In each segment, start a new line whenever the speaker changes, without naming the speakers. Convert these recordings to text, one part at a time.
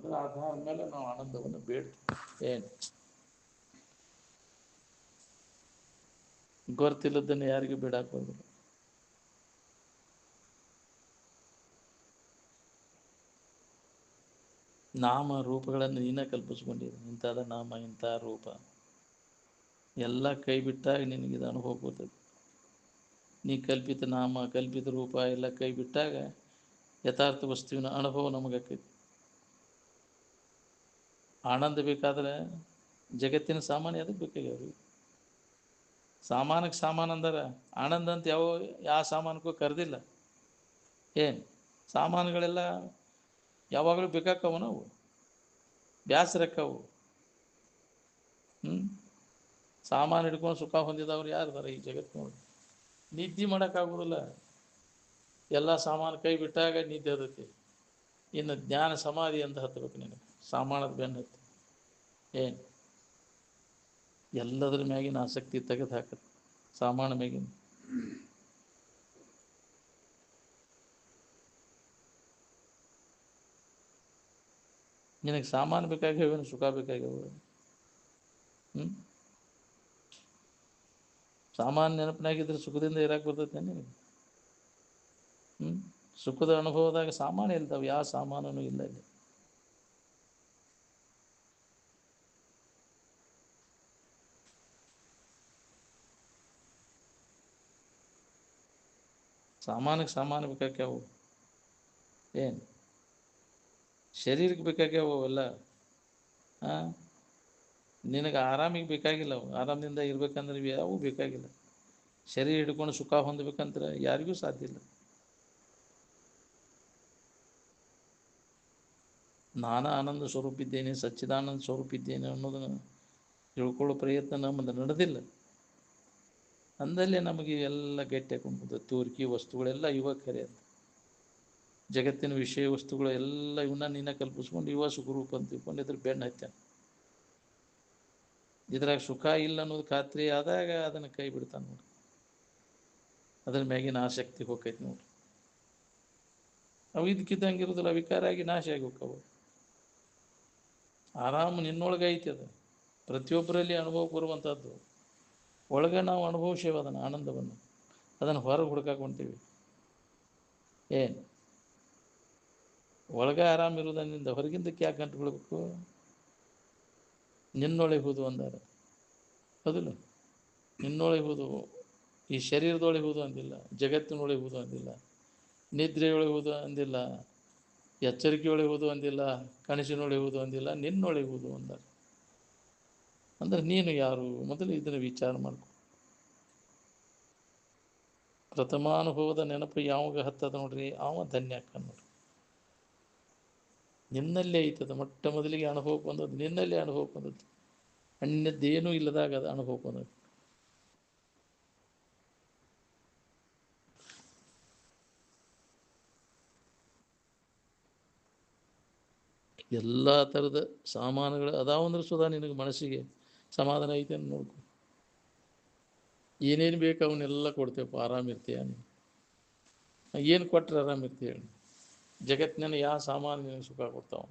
ಅದರ ಆಧಾರದ ಮೇಲೆ ನಾವು ಆನಂದವನ್ನು ಬೇಡ್ತೀವಿ. ಏನು ಗೊತ್ತಿಲ್ಲದನ್ನು ಯಾರಿಗೂ ಬಿಡಕ್ಕೆ ಹೋಗಿಲ್ಲ. ನಾಮ ರೂಪಗಳನ್ನು ನೀನೇ ಕಲ್ಪಿಸ್ಕೊಂಡಿದ್ದೀನಿ. ಇಂಥದ ನಾಮ, ಇಂಥ ರೂಪ ಎಲ್ಲ ಕೈ ಬಿಟ್ಟಾಗ ನಿನಗಿದು ಅನುಭವ ಬರ್ತದೆ. ನೀ ಕಲ್ಪಿತ ನಾಮ, ಕಲ್ಪಿತ ರೂಪ ಎಲ್ಲ ಕೈ ಬಿಟ್ಟಾಗ ಯಥಾರ್ಥ ವಸ್ತುವಿನ ಅನುಭವ ನಮಗಾಕೈತಿ. ಆನಂದ ಬೇಕಾದ್ರೆ ಜಗತ್ತಿನ ಸಾಮಾನ್ಯ ಅದಕ್ಕೆ ಬೇಕಾಗ್ಯಾವ್ರಿ. ಸಾಮಾನಕ್ಕೆ ಸಾಮಾನು ಅಂದಾರ, ಆನಂದ ಅಂತ ಯಾವ ಸಾಮಾನಕ್ಕೂ ಕರೆದಿಲ್ಲ. ಏನು ಸಾಮಾನುಗಳೆಲ್ಲ ಯಾವಾಗಲೂ ಬೇಕಾಕ್ಕವು, ನಾವು ಬ್ಯಾಸರಕ್ಕವು. ಸಾಮಾನು ಹಿಡ್ಕೊಂಡು ಸುಖ ಹೊಂದಿದವ್ರು ಯಾರಿದಾರ ಈ ಜಗತ್ತು ನೋಡಿ? ನಿದ್ದೆ ಮಾಡೋಕ್ಕಾಗೋದಿಲ್ಲ. ಎಲ್ಲ ಸಾಮಾನು ಕೈ ಬಿಟ್ಟಾಗ ನಿದ್ದೆ ಹತ್ತೈತಿ. ಇನ್ನು ಜ್ಞಾನ ಸಮಾಧಿ ಅಂತ ಹತ್ತಬೇಕು ನಿನಗೆ. ಸಾಮಾನದ ಬೆನ್ನು ಹತ್ತಿ ಏನು ಎಲ್ಲದ್ರ ಮ್ಯಾಗಿನ ಆಸಕ್ತಿ ತೆಗೆದು ಹಾಕತ್ತೆ. ಸಾಮಾನು ಮ್ಯಾಗಿನ ನಿನಗೆ ಸಾಮಾನು ಬೇಕಾಗ್ಯಾವೇನು ಸುಖ ಬೇಕಾಗ್ಯಾವ? ಸಾಮಾನ್ಯ ನೆನಪಿನಾಗಿದ್ರೆ ಸುಖದಿಂದ ಇರಕ್ಕೆ ಬರ್ತೈತೆ ನಿನಗೆ? ಸುಖದ ಅನುಭವದಾಗ ಸಾಮಾನು ಇಲ್ದಾವೆ, ಯಾವ ಸಾಮಾನು ಇಲ್ಲ ಇಲ್ಲಿ. ಸಾಮಾನಿಗೆ ಸಾಮಾನು ಬೇಕಾಗ್ಯಾವು. ಏನು ಶರೀರಕ್ಕೆ ಬೇಕಾಗ್ಯಾವು ಅವೆಲ್ಲ. ನಿನಗೆ ಆರಾಮಿಗೆ ಬೇಕಾಗಿಲ್ಲ ಅವು. ಆರಾಮದಿಂದ ಇರ್ಬೇಕಂದ್ರೆ ಯಾವೂ ಬೇಕಾಗಿಲ್ಲ. ಶರೀರ ಹಿಡ್ಕೊಂಡು ಸುಖ ಹೊಂದಬೇಕಂದ್ರೆ ಯಾರಿಗೂ ಸಾಧ್ಯ ಇಲ್ಲ. ನಾನು ಆನಂದ ಸ್ವರೂಪಿದ್ದೇನೆ, ಸಚ್ಚಿದಾನಂದ ಸ್ವರೂಪಿದ್ದೇನೆ ಅನ್ನೋದನ್ನು ತಿಳ್ಕೊಳ್ಳೋ ಪ್ರಯತ್ನ ನಮ್ಮದು ನಡೆದಿಲ್ಲ. ಅಂದಲ್ಲೇ ನಮಗೆ ಎಲ್ಲ ಗಟ್ಟಿ ಹಾಕೊಂಡ್ಬೋದು. ತೋರಿಕೆ ವಸ್ತುಗಳೆಲ್ಲ ಇವಾಗ ಖರೆ ಅಂತ. ಜಗತ್ತಿನ ವಿಷಯ ವಸ್ತುಗಳು ಎಲ್ಲ ಇವನ್ನ ನೀನ ಕಲ್ಪಿಸ್ಕೊಂಡು ಇವ ಸುಖರೂಪ ಅಂತ ತಿಳ್ಕೊಂಡು ಇದ್ರ ಬೆನ್ನು ಹತ್ಯಾನ. ಇದ್ರಾಗ ಸುಖ ಇಲ್ಲ ಅನ್ನೋದು ಖಾತ್ರಿ ಆದಾಗ ಅದನ್ನು ಕೈ ಬಿಡ್ತಾನೆ ನೋಡಿ. ಅದ್ರ ಮ್ಯಾಗಿನ ಆಸಕ್ತಿ ಹೋಗ್ತೈತಿ ನೋಡಿ. ಅವು ಇದಕ್ಕಿದ್ದಂಗೆ ಇರೋದಿಲ್ಲ, ವಿಕಾರ ಆಗಿ ನಾಶ ಆಗಿ ಹೋಗ್ತಾವೆ. ಆರಾಮ ನಿನ್ನೊಳಗೆ ಐತಿ. ಅದು ಪ್ರತಿಯೊಬ್ಬರಲ್ಲಿ ಅನುಭವ ಬರುವಂಥದ್ದು. ಒಳಗೆ ನಾವು ಅನುಭವಿಸೇವೆ ಅದನ್ನು, ಆನಂದವನ್ನು. ಅದನ್ನು ಹೊರಗೆ ಹುಡ್ಕಾಕ್ ಹೊಂಟೀವಿ. ಏನು ಒಳಗೆ ಆರಾಮಿರುವುದರಿಂದ ಹೊರಗಿಂದಕ್ಕೆ ಯಾಕೆ ಗಂಟು ಬಿಡಬೇಕು? ನಿನ್ನೊಳಗೆ ಹೂದು ಅಂದಾರ, ಹೌದಿಲ್ಲ? ನಿನ್ನೊಳಗೆ ಹೂದು. ಈ ಶರೀರದೊಳಗೆ ಹೂದು ಅಂದಿಲ್ಲ, ಜಗತ್ತಿನೊಳಗೆ ಹೂದು ಅಂದಿಲ್ಲ, ನಿದ್ರೆಯೊಳಗೆ ಹೂದು ಅಂದಿಲ್ಲ, ಎಚ್ಚರಿಕೆಯೊಳಗೆ ಹೂದು ಅಂದಿಲ್ಲ, ಕನಸಿನೊಳಗೆ ಹೂದು ಅಂದಿಲ್ಲ, ನಿನ್ನೊಳಗೆ ಹೂದು ಅಂದಾರ. ಅಂದ್ರೆ ನೀನು ಯಾರು ಮೊದಲು ಇದನ್ನು ವಿಚಾರ ಮಾಡ್ಕೊ. ಪ್ರಥಮಾನುಭವದ ನೆನಪು ಯಾವಾಗ ಹತ್ತದ ನೋಡ್ರಿ, ಅವ ಧನ್ಯ ಅಕ್ಕ ನೋಡ್ರಿ. ನಿನ್ನಲ್ಲೇ ಐತದ. ಮೊಟ್ಟ ಮೊದಲಿಗೆ ಅನುಭವ ಬಂದದ್ದು ನಿನ್ನಲ್ಲೇ ಅನುಭವ ಬಂದದ್ದು. ಅನ್ಯದ್ದೇನೂ ಇಲ್ಲದಾಗ ಅದು ಅನುಭವ ಬಂದದ್ದು. ಎಲ್ಲ ಥರದ ಸಾಮಾನುಗಳು ಅದಾವಂದ್ರೆ ಸುಧಾ ನಿನಗೆ ಮನಸ್ಸಿಗೆ ಸಮಾಧಾನ ಐತೆ ಅಂತ ನೋಡ್ಕೊ. ಏನೇನು ಬೇಕು ಅವನ್ನೆಲ್ಲ ಕೊಡ್ತೇವಪ್ಪ, ಆರಾಮಿರ್ತೀಯ ನೀನು. ಏನು ಕೊಟ್ಟರೆ ಆರಾಮಿರ್ತೀಯ ಹೇಳಿ? ಜಗತ್ತಿನ ಯಾವ ಸಾಮಾನು ನಿನಗೆ ಸುಖ ಕೊಡ್ತಾವ?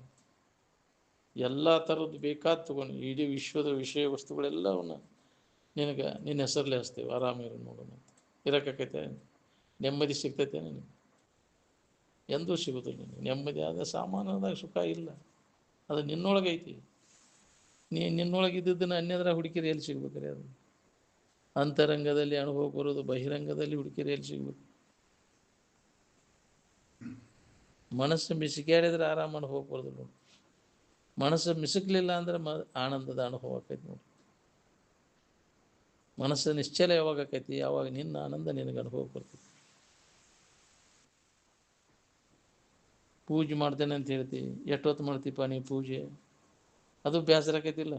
ಎಲ್ಲ ಥರದ್ದು ಬೇಕಾದ ತಗೊಂಡು ಇಡೀ ವಿಶ್ವದ ವಿಷಯ ವಸ್ತುಗಳೆಲ್ಲವನ್ನ ನಿನಗೆ ನಿನ್ನ ಹೆಸರಲ್ಲೇ ಹಚ್ತೇವೆ. ಆರಾಮಿರು ನೋಡೋಣ ಅಂತ. ಇರೋಕ್ಕೈತೆ? ನೆಮ್ಮದಿ ಸಿಗ್ತೈತೆ ನಿನಗೆ? ಎಂದೂ ಸಿಗೋದಿಲ್ಲ. ನೆಮ್ಮದಿ ಆದ ಸಾಮಾನ್ಯದಾಗ ಸುಖ ಇಲ್ಲ. ಅದು ನಿನ್ನೊಳಗೈತಿ. ನಿನ್ನೊಳಗಿದ್ದನ್ನು ಅನ್ಯದ್ರ ಹುಡುಕಿರಿ ಎಲ್ಲಿ ಸಿಗ್ಬೇಕ್ರಿ? ಅದು ಅಂತರಂಗದಲ್ಲಿ ಅನುಭವ ಬರೋದು, ಬಹಿರಂಗದಲ್ಲಿ ಹುಡುಕಿರಿ ಎಲ್ಲಿ ಸಿಗ್ಬೇಕು? ಮನಸ್ಸು ಮಿಸಿಗಾಡಿದ್ರೆ ಆರಾಮ ಅನುಭವ ಬರೋದು ನೋಡಿ. ಮನಸ್ಸು ಮಿಸುಕಲಿಲ್ಲ ಅಂದ್ರೆ ಆನಂದದ ಅನುಭವ ಆಕೈತಿ ನೋಡಿ. ಮನಸ್ಸು ನಿಶ್ಚಲ ಯಾವಾಗ ಆಕೈತಿ? ಯಾವಾಗ ನಿನ್ನ ಆನಂದ ನಿನಗೆ ಅನುಭವ ಬರ್ತೈತಿ. ಪೂಜೆ ಮಾಡ್ತೇನೆ ಅಂತ ಹೇಳ್ತಿ, ಎಷ್ಟೊತ್ತು ಮಾಡ್ತೀಪ್ಪ ನೀ ಪೂಜೆ? ಅದು ಬೇಸರ ಆಕೈತಿಲ್ಲ?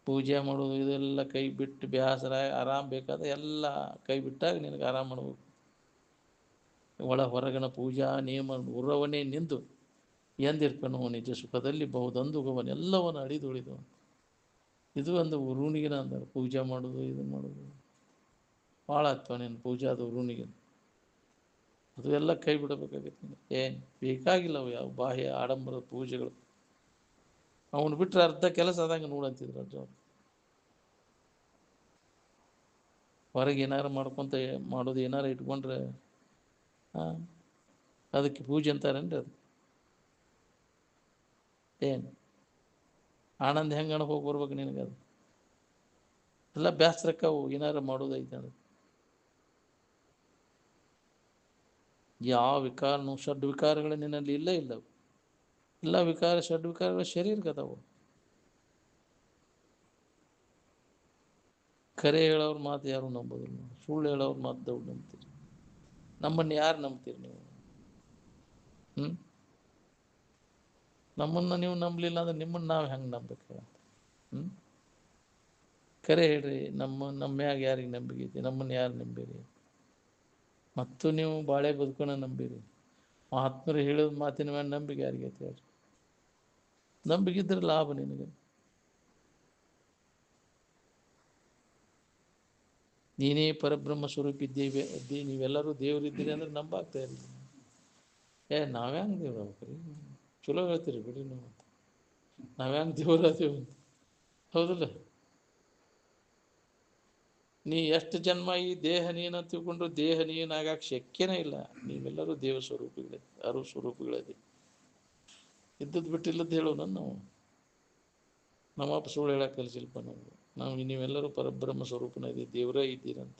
ಪೂಜೆ ಮಾಡೋದು ಇದೆಲ್ಲ ಕೈ ಬಿಟ್ಟು ಬೇಸರ ಆರಾಮ್ ಬೇಕಾದ್ರೆ ಎಲ್ಲ ಕೈ ಬಿಟ್ಟಾಗ ನಿನಗೆ ಆರಾಮ ಮಾಡ್ಬೇಕು. ಹೊರಗನ ಪೂಜಾ ನಿಯಮ ಉರವನೇ ನಿಂದು ಎಂದಿರ್ಪನು ನಿಜ ಸುಖದಲ್ಲಿ ಬಹುದಂದುಗವನ್ನೆಲ್ಲವನ್ನು ಅಡಿದುಳಿದು. ಇದು ಒಂದು ಉರುಣಿಗಿನ ಅಂತಾರೆ. ಪೂಜೆ ಮಾಡೋದು ಇದು ಮಾಡೋದು ಭಾಳ ಆಗ್ತವೆ ನೀನು ಪೂಜಾದ ಉರುಣಿಗೆ. ಅದು ಎಲ್ಲ ಕೈ ಬಿಡಬೇಕಾಗತ್ತೆ. ಏನು ಬೇಕಾಗಿಲ್ಲ ಅವು ಯಾವ ಬಾಹ್ಯ ಆಡಂಬರದ ಪೂಜೆಗಳು. ಅವನು ಬಿಟ್ಟರೆ ಅರ್ಧ ಕೆಲಸ ಆದಂಗೆ ನೋಡಂತಿದ್ರು ಅಜ್ಜ ಅವ್ರು. ಹೊರಗೆ ಏನಾರು ಮಾಡ್ಕೊತ ಮಾಡೋದು ಏನಾರು ಇಟ್ಕೊಂಡ್ರೆ ಅದಕ್ಕೆ ಪೂಜೆ ಅಂತಾರೇನ್ರಿ ಅದು? ಏನು ಆನಂದ ಹೆಂಗೆ ಹೋಗಿ ಬರ್ಬೇಕು ನಿನಗೆ? ಅದು ಎಲ್ಲ ಬ್ಯಾಸ್ರಕ್ಕವು ಏನಾರು ಮಾಡೋದೈತೆ ಅದು. ಯಾವ ವಿಕಾರನು ಷಡ್ ವಿಕಾರಗಳು ನಿನ್ನಲ್ಲಿ ಇಲ್ಲ ಇಲ್ಲವು. ಎಲ್ಲ ವಿಕಾರ ಷಡ್ ವಿಕಾರಗಳು ಶರೀರಕ್ಕದಾವು. ಕರೆ ಹೇಳೋರು ಮಾತು ಯಾರು ನಂಬೋದಿಲ್ಲ, ಸುಳ್ಳು ಹೇಳೋರು ಮಾತು ದೌಡ್ ನಂಬ್ತೀರಿ. ನಮ್ಮನ್ನು ಯಾರು ನಂಬ್ತೀರಿ ನೀವು? ನಮ್ಮನ್ನು ನೀವು ನಂಬಲಿಲ್ಲ ಅಂದ್ರೆ ನಿಮ್ಮನ್ನು ನಾವು ಹೆಂಗೆ ನಂಬಬೇಕು? ಕರೆ ಹೇಳ್ರಿ, ನಮ್ಮ ಮ್ಯಾಗ ಯಾರಿಗೆ ನಂಬಿಕೆ? ನಮ್ಮನ್ನು ಯಾರು ನಂಬಿರಿ? ಮತ್ತು ನೀವು ಬಾಳೆ ಬದುಕೋಣ ನಂಬಿರಿ. ಮಹಾತ್ಮರು ಹೇಳಿದ ಮಾತಿನ ಮೇಲೆ ನಂಬಿಕೆ ಯಾರಿಗೆ ಐತೆ ಹೇಳ್ರಿ? ನಂಬಿಕೆ ಇದ್ರೆ ಲಾಭ ನಿನಗೆ. ನೀನೇ ಪರಬ್ರಹ್ಮ ಸ್ವರೂಪ ಇದ್ದೇವೆ ನೀವೆಲ್ಲರೂ ದೇವರಿದ್ದೀರಿ ಅಂದ್ರೆ ನಂಬಾಗ್ತಾ ಇಲ್ಲ. ನಾವ್ಯಾಂಗೆ ದೇವ್ರು ಆಗ್ಬೇಕ್ರಿ? ಚಲೋ ಹೇಳ್ತೀರಿ ಬಿಡಿ ನೀವು. ನಾವ್ಯಾಂಗೆ ದೇವ್ರು ಅದೇವು ಅಂತ, ಹೌದಲ್ಲ? ನೀ ಎಷ್ಟು ಜನ್ಮ ಈ ದೇಹ ನೀನು ತಿಳ್ಕೊಂಡ್ರು ದೇಹ ನೀನಾಗಕ್ಕೆ ಶಕ್ಯನೇ ಇಲ್ಲ. ನೀವೆಲ್ಲರೂ ದೇವ ಸ್ವರೂಪಿಗಳೇ, ಅರು ಸ್ವರೂಪಿಗಳೇ. ಇದ್ದದ್ದು ಬಿಟ್ಟಿಲ್ಲದ್ದು ಹೇಳೋ ನಾವು. ನಮ್ಮಪ್ಪ ಸುಳ್ಳು ಹೇಳಕ್ಕೆ ಕಲಿಸಿಲ್ಪ ನೀವೆಲ್ಲರೂ ಪರಬ್ರಹ್ಮ ಸ್ವರೂಪನ ಇದ್ದೀರಿ, ದೇವರೇ ಇದ್ದೀರಂತ.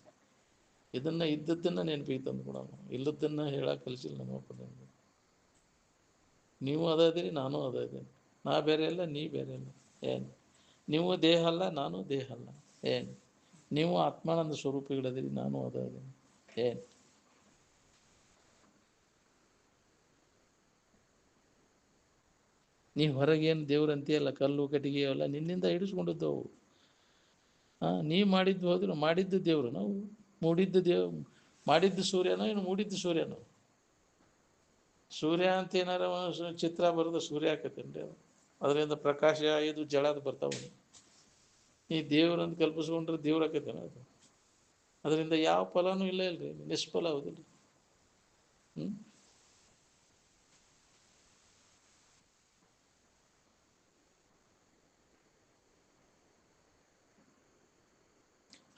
ಇದನ್ನು ಇದ್ದದ್ದನ್ನು ನೆನಪಿಗೆ ತಂದು ಕೂಡ ಇಲ್ಲದನ್ನು ಹೇಳಕ್ಕೆ ಕಲಿಸಿಲ್ಲ ನಮ್ಮಪ್ಪ ನನಗೆ. ನೀವು ಅದಿರಿ, ನಾನು ಅದಿದ್ದೀನಿ. ನಾ ಬೇರೆ ಅಲ್ಲ, ನೀ ಬೇರೆ ಅಲ್ಲ. ಏನು ನೀವು ದೇಹ ಅಲ್ಲ, ನಾನು ದೇಹ ಅಲ್ಲ. ಏನು ನೀವು ಆತ್ಮಾನಂದ ಸ್ವರೂಪಿಗಳದಿರಿ, ನಾನು ಅದಿದ್ದೀನಿ. ಏನು ನೀವು ಹೊರಗೇನು ದೇವ್ರು ಅಂತೀಯಲ್ಲ, ಕಲ್ಲು ಕಟ್ಟಿಗೆ ಅಲ್ಲ ನಿನ್ನಿಂದ ಹಿಡಿಸ್ಕೊಂಡಿದ್ದವು. ನೀ ಮಾಡಿದ್ದು ಹೋದ್ರು ಮಾಡಿದ್ದು ದೇವರು. ನಾವು ಮೂಡಿದ್ದು ಮಾಡಿದ್ದು ಸೂರ್ಯನೋ ಇನ್ನು ಮೂಡಿದ್ದು ಸೂರ್ಯನೋ? ಸೂರ್ಯ ಅಂತ ಏನಾರ ಚಿತ್ರ ಬರೋದು ಸೂರ್ಯ ಆಕತ್ತೇನ್ರಿ? ಅದು ಅದರಿಂದ ಪ್ರಕಾಶ ಇದು ಜಳದ ಬರ್ತಾವ. ಈ ದೇವ್ರಂತ ಕಲ್ಪಿಸ್ಕೊಂಡ್ರೆ ದೇವ್ರ ಆಕತ್ತೇನ ಅದು? ಅದರಿಂದ ಯಾವ ಫಲನೂ ಇಲ್ಲ ಇಲ್ರಿ, ನಿಷ್ಫಲ. ಹೌದಿಲ್ಲ?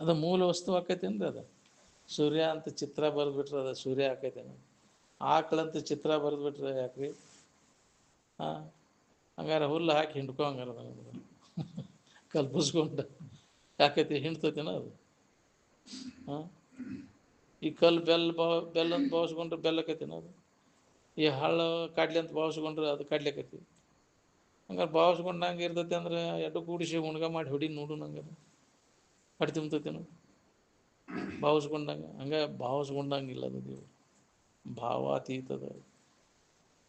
ಅದು ಮೂಲ ವಸ್ತು ಆಕೈತೇನ್ರಿ? ಅದು ಸೂರ್ಯ ಅಂತ ಚಿತ್ರ ಬರೆದ್ಬಿಟ್ರೆ ಅದು ಸೂರ್ಯ ಆಕೈತೇನ? ಆಕಳಂತ ಚಿತ್ರ ಬರೆದ್ಬಿಟ್ರೆ ಯಾಕ್ರಿ? ಹಂಗಾರೆ ಹುಲ್ಲು ಹಾಕಿ ಹಿಂಡ್ಕೊ ಹಂಗಾರ ನಮ್ಗೆ ಕಲ್ಪಿಸ್ಕೊಂಡು ಯಾಕೈತಿ ಹಿಂಡ್ತೈತೇನ ಅದು? ಈ ಕಲ್ಲು ಬೆಲ್ಲ ಅಂತ ಭಾವಿಸ್ಕೊಂಡ್ರೆ ಬೆಲ್ಲಕೈತೇನ ಅದು? ಈ ಹಳ್ಳ ಕಾಡ್ಲಿ ಅಂತ ಭಾವಿಸ್ಕೊಂಡ್ರೆ ಅದು ಕಾಡ್ಲಿಕೈತಿ. ಹಂಗಾರೆ ಭಾವಿಸ್ಕೊಂಡಂಗೆ ಇರ್ತೈತಿ ಅಂದ್ರೆ ಎಡ್ಡು ಕೂಡಿಸಿ ಉಣ್ಗ ಮಾಡಿ ಹೊಡಿ ನೋಡು. ನಂಗೆ ಹೊಡಿ ತುಂಬತೈತೇನು ಭಾವಿಸ್ಕೊಂಡಂಗೆ? ಹಂಗೆ ಭಾವಿಸ್ಕೊಂಡಂಗಿಲ್ಲ ಅದು ದೇವ್ರು. ಭಾವಾತೀತದ.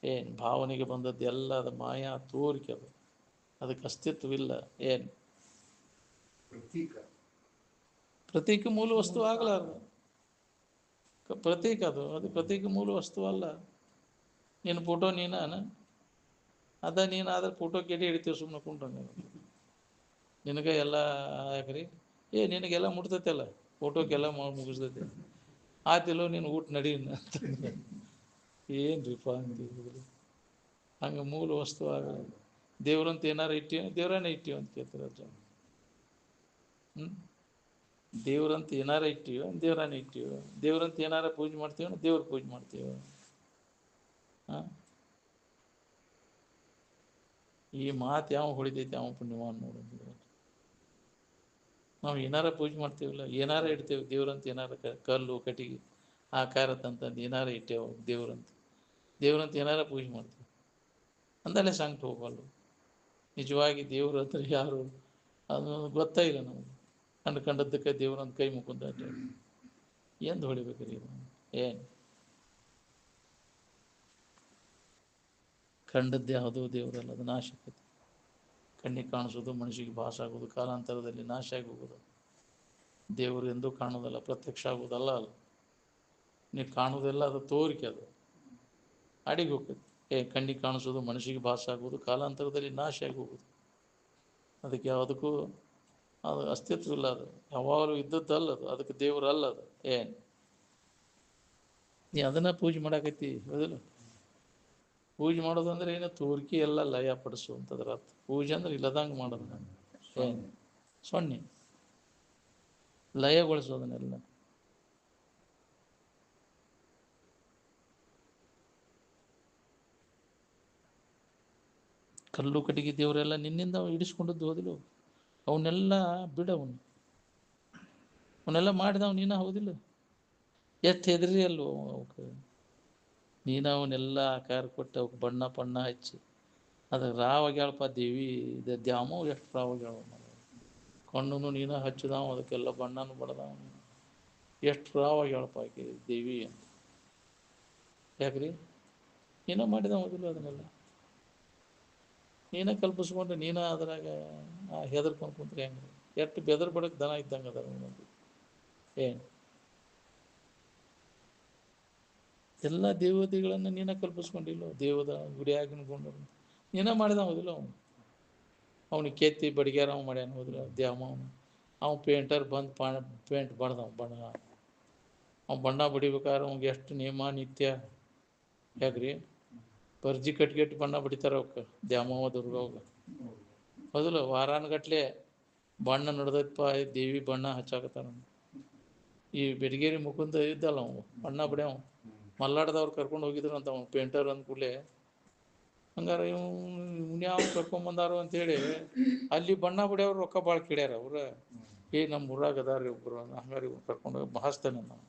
ಏನು ಭಾವನೆಗೆ ಬಂದದ್ದು ಎಲ್ಲ ಅದು ಮಾಯಾ ತೋರಿಕೆ. ಅದು ಅದಕ್ಕೆ ಅಸ್ತಿತ್ವವಿಲ್ಲ. ಏನು ಪ್ರತೀಕ ಮೂಲ ವಸ್ತು ಆಗಲಾರ್ದು ಪ್ರತೀಕ. ಅದು ಪ್ರತೀಕ ಮೂಲ ವಸ್ತು ಅಲ್ಲ. ನಿನ್ನ ಫೋಟೋ ನೀನಾನ ಅದ ನೀನಾದ್ರೆ ಫೋಟೋ ಕೆಡಿ ಹಿಡಿತೀವಿ ಸುಮ್ಮನೆ ಕುಂಡ್ರಂಗೆ. ನಿನಗೆ ಎಲ್ಲ ಯಾಕ್ರಿ? ನಿನಗೆಲ್ಲ ಮುಟ್ತೈತೆ ಅಲ್ಲ, ಫೋಟೋಕ್ಕೆಲ್ಲ ಮುಗಿಸ್ತೈತೆ. ಆತಿಲ್ಲೋ ನೀನು ಊಟ ನಡೀನ ಅಂತಂದ್ರೆ ಏನ್ರಿಪ್ಪ ಅಂತೀವಿ. ಹಂಗೆ ಮೂಲ ವಸ್ತು ಆಗಲ್ಲ. ದೇವ್ರಂತ ಏನಾರು ಇಟ್ಟಿವ, ದೇವ್ರನ್ನ ಇಟ್ಟಿವ ಅಂತ ಕೇಳ್ತಾರೆ ಅಜ್ಜ. ದೇವ್ರಂತ ಏನಾರ ಇಟ್ಟಿವ, ದೇವ್ರನ್ನ ಇಟ್ಟಿವ. ದೇವ್ರಂತ ಏನಾರ ಪೂಜೆ ಮಾಡ್ತೀವ, ದೇವ್ರ ಪೂಜೆ ಮಾಡ್ತೀವ. ಈ ಮಾತು ಯಾವ ಹೊಳಿತೈತಿ ಯಾವ ಪುಣ್ಯವಾನ್ ನೋಡೋದು. ನಾವು ಏನಾರ ಪೂಜೆ ಮಾಡ್ತೀವಲ್ಲ, ಏನಾರ ಇಡ್ತೇವೆ ದೇವ್ರಂತ. ಏನಾರ ಕಲ್ಲು ಕಟ್ಟಿಗೆ ಆಕಾರ ತಂತಂದು ಏನಾರ ಇಟ್ಟೇವು ದೇವ್ರಂತ ಏನಾರ ಪೂಜೆ ಮಾಡ್ತೀವಿ ಅಂದಲ್ಲೇ ಸಂಕಟ ಹೋಗಲ್ಲ. ನಿಜವಾಗಿ ದೇವ್ರ ಹತ್ರ ಯಾರು ಅದು ಗೊತ್ತಾ ಇಲ್ಲ ನಮಗೆ. ಕಂಡದ್ದಕ್ಕೆ ದೇವ್ರಂತ ಕೈ ಮುಕೊಂಡ ಎಂದು ಹೊಳಿಬೇಕ್ರಿ? ಏನು ಕಂಡದ್ದು ಯಾವುದೋ ದೇವರಲ್ಲ, ಅದು ನಾಶ ಆಕೈತಿ. ಕಣ್ಣಿಗೆ ಕಾಣಿಸೋದು, ಮನುಷ್ಯಗೆ ಭಾಸ ಆಗೋದು, ಕಾಲಾಂತರದಲ್ಲಿ ನಾಶ ಆಗಿ ಹೋಗೋದು. ದೇವರು ಎಂದೂ ಕಾಣೋದಲ್ಲ, ಪ್ರತ್ಯಕ್ಷ ಆಗೋದಲ್ಲ. ಅಲ್ಲ ನೀವು ಕಾಣೋದೆಲ್ಲ ಅದು ತೋರಿಕೆ. ಅದು ಅಡಿಗೆ ಹೋಗ್ತೈತಿ. ಕಣ್ಣಿಗೆ ಕಾಣಿಸೋದು, ಮನುಷ್ಯಗೆ ಭಾಸ ಆಗೋದು, ಕಾಲಾಂತರದಲ್ಲಿ ನಾಶ ಆಗಿ ಹೋಗೋದು. ಅದಕ್ಕೆ ಯಾವುದಕ್ಕೂ ಅದು ಅಸ್ತಿತ್ವ ಇಲ್ಲ. ಅದು ಯಾವಾಗಲೂ ಇದ್ದದ್ದಲ್ಲ. ಅದು ಅದಕ್ಕೆ ದೇವರು ಅಲ್ಲ. ಅದು ಏನು ನೀ ಅದನ್ನ ಪೂಜೆ ಮಾಡಾಕತ್ತಿ, ಹೌದಿಲ್ಲ? ಪೂಜೆ ಮಾಡೋದು ಅಂದ್ರೆ ಏನು? ತೋರಿಕೆ ಎಲ್ಲ ಲಯ ಪಡಿಸುವಂಥದ್ರ ಅರ್ಥ. ಪೂಜೆ ಅಂದ್ರೆ ಇಲ್ಲದಂಗೆ ಮಾಡೋದು. ಏನು ಸೊನ್ನೆ ಲಯಗೊಳಿಸೋದನ್ನೆಲ್ಲ. ಕಲ್ಲು ಕಟ್ಟಿಗೆ ದೇವರೆಲ್ಲ ನಿನ್ನಿಂದ ಹಿಡಿಸ್ಕೊಂಡದ್ದು, ಹೌದಿಲ್ಲ? ಅವನ್ನೆಲ್ಲ ಬಿಡವನು, ಅವನ್ನೆಲ್ಲ ಮಾಡಿದವ ನೀನ, ಹೌದಿಲ್ಲ? ಎಷ್ಟು ಹೆದರಿ ಅಲ್ವ ಅವಕ್ಕೆ. ನೀನ ಅವನ್ನೆಲ್ಲ ಆಕಾರ ಕೊಟ್ಟು ಅವಕ್ಕೆ ಬಣ್ಣ ಬಣ್ಣ ಹಚ್ಚಿ ಅದಕ್ಕೆ ರಾವಾಗ್ಯಾಳಪ್ಪ ದೇವಿ. ದ್ಯಾಮವು ಎಷ್ಟು ರಾವಾಗ್ಯಾಳ. ಕಣ್ಣು ನೀನ ಹಚ್ಚಿದಾವ, ಅದಕ್ಕೆಲ್ಲ ಬಣ್ಣನೂ ಬಡ್ದಾವ. ಎಷ್ಟು ರಾವಾಗ್ಯಾಳಪ್ಪ ಆಕೆ ದೇವಿ ಅಂತ. ಯಾಕ್ರಿ? ನೀನ ಮಾಡಿದವ, ಹೌದಿಲ್ಲ? ಅದನ್ನೆಲ್ಲ ನೀನ ಕಲ್ಪಿಸ್ಕೊಂಡು ನೀನ ಅದ್ರಾಗ ಹೆದರ್ಕೊಂಡು ಕುಂತ್ರೆ ಹೆಂಗೆ? ಎಷ್ಟು ಬೆದರ್ ಬಡಕ್ಕೆ ದನ ಇದ್ದಂಗೆ ಅದ. ಏನು ಎಲ್ಲ ದೇವತೆಗಳನ್ನು ನೀನ ಕಲ್ಪಿಸ್ಕೊಂಡಿಲ್ಲ? ದೇವದ ಗುಡಿಯಾಗಿನಗೊಂಡು ನೀನ ಮಾಡಿದ, ಹೌದಿಲ್ಲ? ಅವನಿಗೆ ಕೆತ್ತಿ ಬಡಿಗ್ಯಾರ ಅವ ಮಾಡ್ಯಾನ, ಹೌದಿಲ್ಲ? ದ್ಯಾಮ ಅವ್ನು ಪೇಂಟರ್ ಬಂದು ಪೇಂಟ್ ಬಡ್ದವ ಬಣ್ಣ. ಅವ್ನು ಬಣ್ಣ ಬಡಿಬೇಕಾದ್ರೆ ಅವ್ನಿಗೆ ಎಷ್ಟು ನಿಯಮ ನಿತ್ಯ. ಯಾಕ್ರಿ? ಬರ್ಜಿ ಕಟ್ಗೆಟ್ಟು ಬಣ್ಣ ಬಡಿತಾರ ಅವಕ್ಕೆ, ದ್ಯಾಮವ್ವ ದುರ್ಗವ್ಗ, ಹೌದಿಲ್ಲ? ವಾರಾನ್ಗಟ್ಲೆ ಬಣ್ಣ ನಡೆದಪ್ಪ ದೇವಿ ಬಣ್ಣ ಹಚ್ಚಾಕತ್ತಾರ. ಈ ಬೆಟಗೇರಿ ಮುಕುಂದ ಇದ್ದಲ್ಲ ಅವ ಬಣ್ಣ ಬಡಿಯವ, ಮಲ್ಲಾಡ್ದವ್ರು ಕರ್ಕೊಂಡು ಹೋಗಿದ್ರು ಅಂತ. ಅವ್ನು ಪೇಂಟರ್ ಅಂದ ಕೂಡಲೇ ಹಂಗಾರೆ ಇವ್ನ್ಯಾವ ಕರ್ಕೊಂಬಂದಾರು ಅಂತೇಳಿ ಅಲ್ಲಿ ಬಣ್ಣ ಬಡಿಯವ್ರು ರೊಕ್ಕ ಭಾಳ ಕೇಳ್ಯಾರ ಅವ್ರ. ನಮ್ಮ ಊರಾಗ ಅದಾರ ಒಬ್ರು, ಹಂಗಾರೆ ಇವ್ರು ಕರ್ಕೊಂಡು ಹೋಗಿ ಬಹಾಸ್ತೇನೆ ನಾವು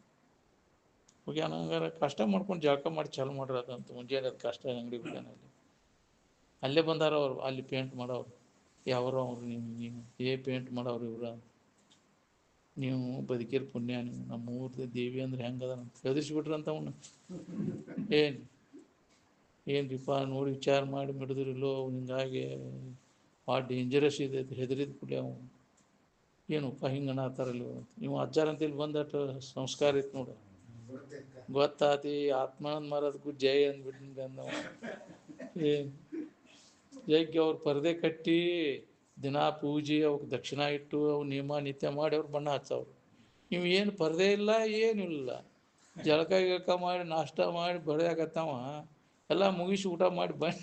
ಹೋಗ್ಯಾನ. ಹಂಗಾರೆ ಕಷ್ಟ ಮಾಡ್ಕೊಂಡು ಜಳಕ ಮಾಡಿ ಚಾಲು ಮಾಡಿರೋದಂತ. ಮುಂಜಾನೆ ಅದು ಕಷ್ಟ ಅಂಗಡಿ ಹೋಗ್ಯಾನ. ಅಲ್ಲಿ ಅಲ್ಲೇ ಬಂದಾರ ಅವರು, ಅಲ್ಲಿ ಪೇಂಟ್ ಮಾಡೋರು. ಯಾವ್ರ ಅವ್ರು? ನೀವು ಪೇಂಟ್ ಮಾಡೋರು ಇವ್ರ? ನೀವು ಬದುಕಿರ ಪುಣ್ಯ, ನೀವು ನಮ್ಮ ಊರ್ದ ದೇವಿ ಅಂದ್ರೆ ಹೆಂಗದ ಅಂತ ಹೆದರ್ಸ್ಬಿಟ್ರಂತ ಅವನು. ಏನ್ರಿಪ್ಪ ನೋಡಿ ವಿಚಾರ ಮಾಡಿ ಮಿಡಿದ್ರಿಲ್ಲೋ, ಹಿಂಗಾಗಿ ಭಾಳ ಡೇಂಜರಸ್ ಇದೆ ಅಂತ ಹೆದರಿದ ಕೂಡಲೇ ಅವನು ಏನಪ್ಪ ಹಿಂಗೆ ಅನ್ನತ್ತಾರಲ್ಲ ಅಂತ. ನೀವು ಅಜ್ಜಾರ ಅಂತೇಳಿ ಬಂದಟ್ಟು ಸಂಸ್ಕಾರ ಇತ್ತು ನೋಡು, ಗೊತ್ತಾತಿ. ಆತ್ಮಾನಂದ ಮಾರದಕ್ಕೂ ಜೈ ಅಂದ್ಬಿಟ್ಟು ಅಂದವ. ಏನು ಜೈಗೆ ಅವ್ರು ಪರದೆ ಕಟ್ಟಿ ದಿನಾ ಪೂಜೆ ಅವಕ್ಕೆ ದಕ್ಷಿಣ ಇಟ್ಟು ಅವು ನಿಯಮ ನಿತ್ಯ ಮಾಡಿ ಅವ್ರು ಬಣ್ಣ ಹಚ್ಚವ್ರು. ನೀವು ಏನು ಪರದೆ ಇಲ್ಲ, ಏನಿಲ್ಲ. ಜಳಕ ಗಿಳಕ ಮಾಡಿ ನಾಷ್ಟ ಮಾಡಿ ಬಡಿಯಾಕತ್ತವ, ಎಲ್ಲ ಮುಗಿಸಿ ಊಟ ಮಾಡಿ ಬಣ್ಣ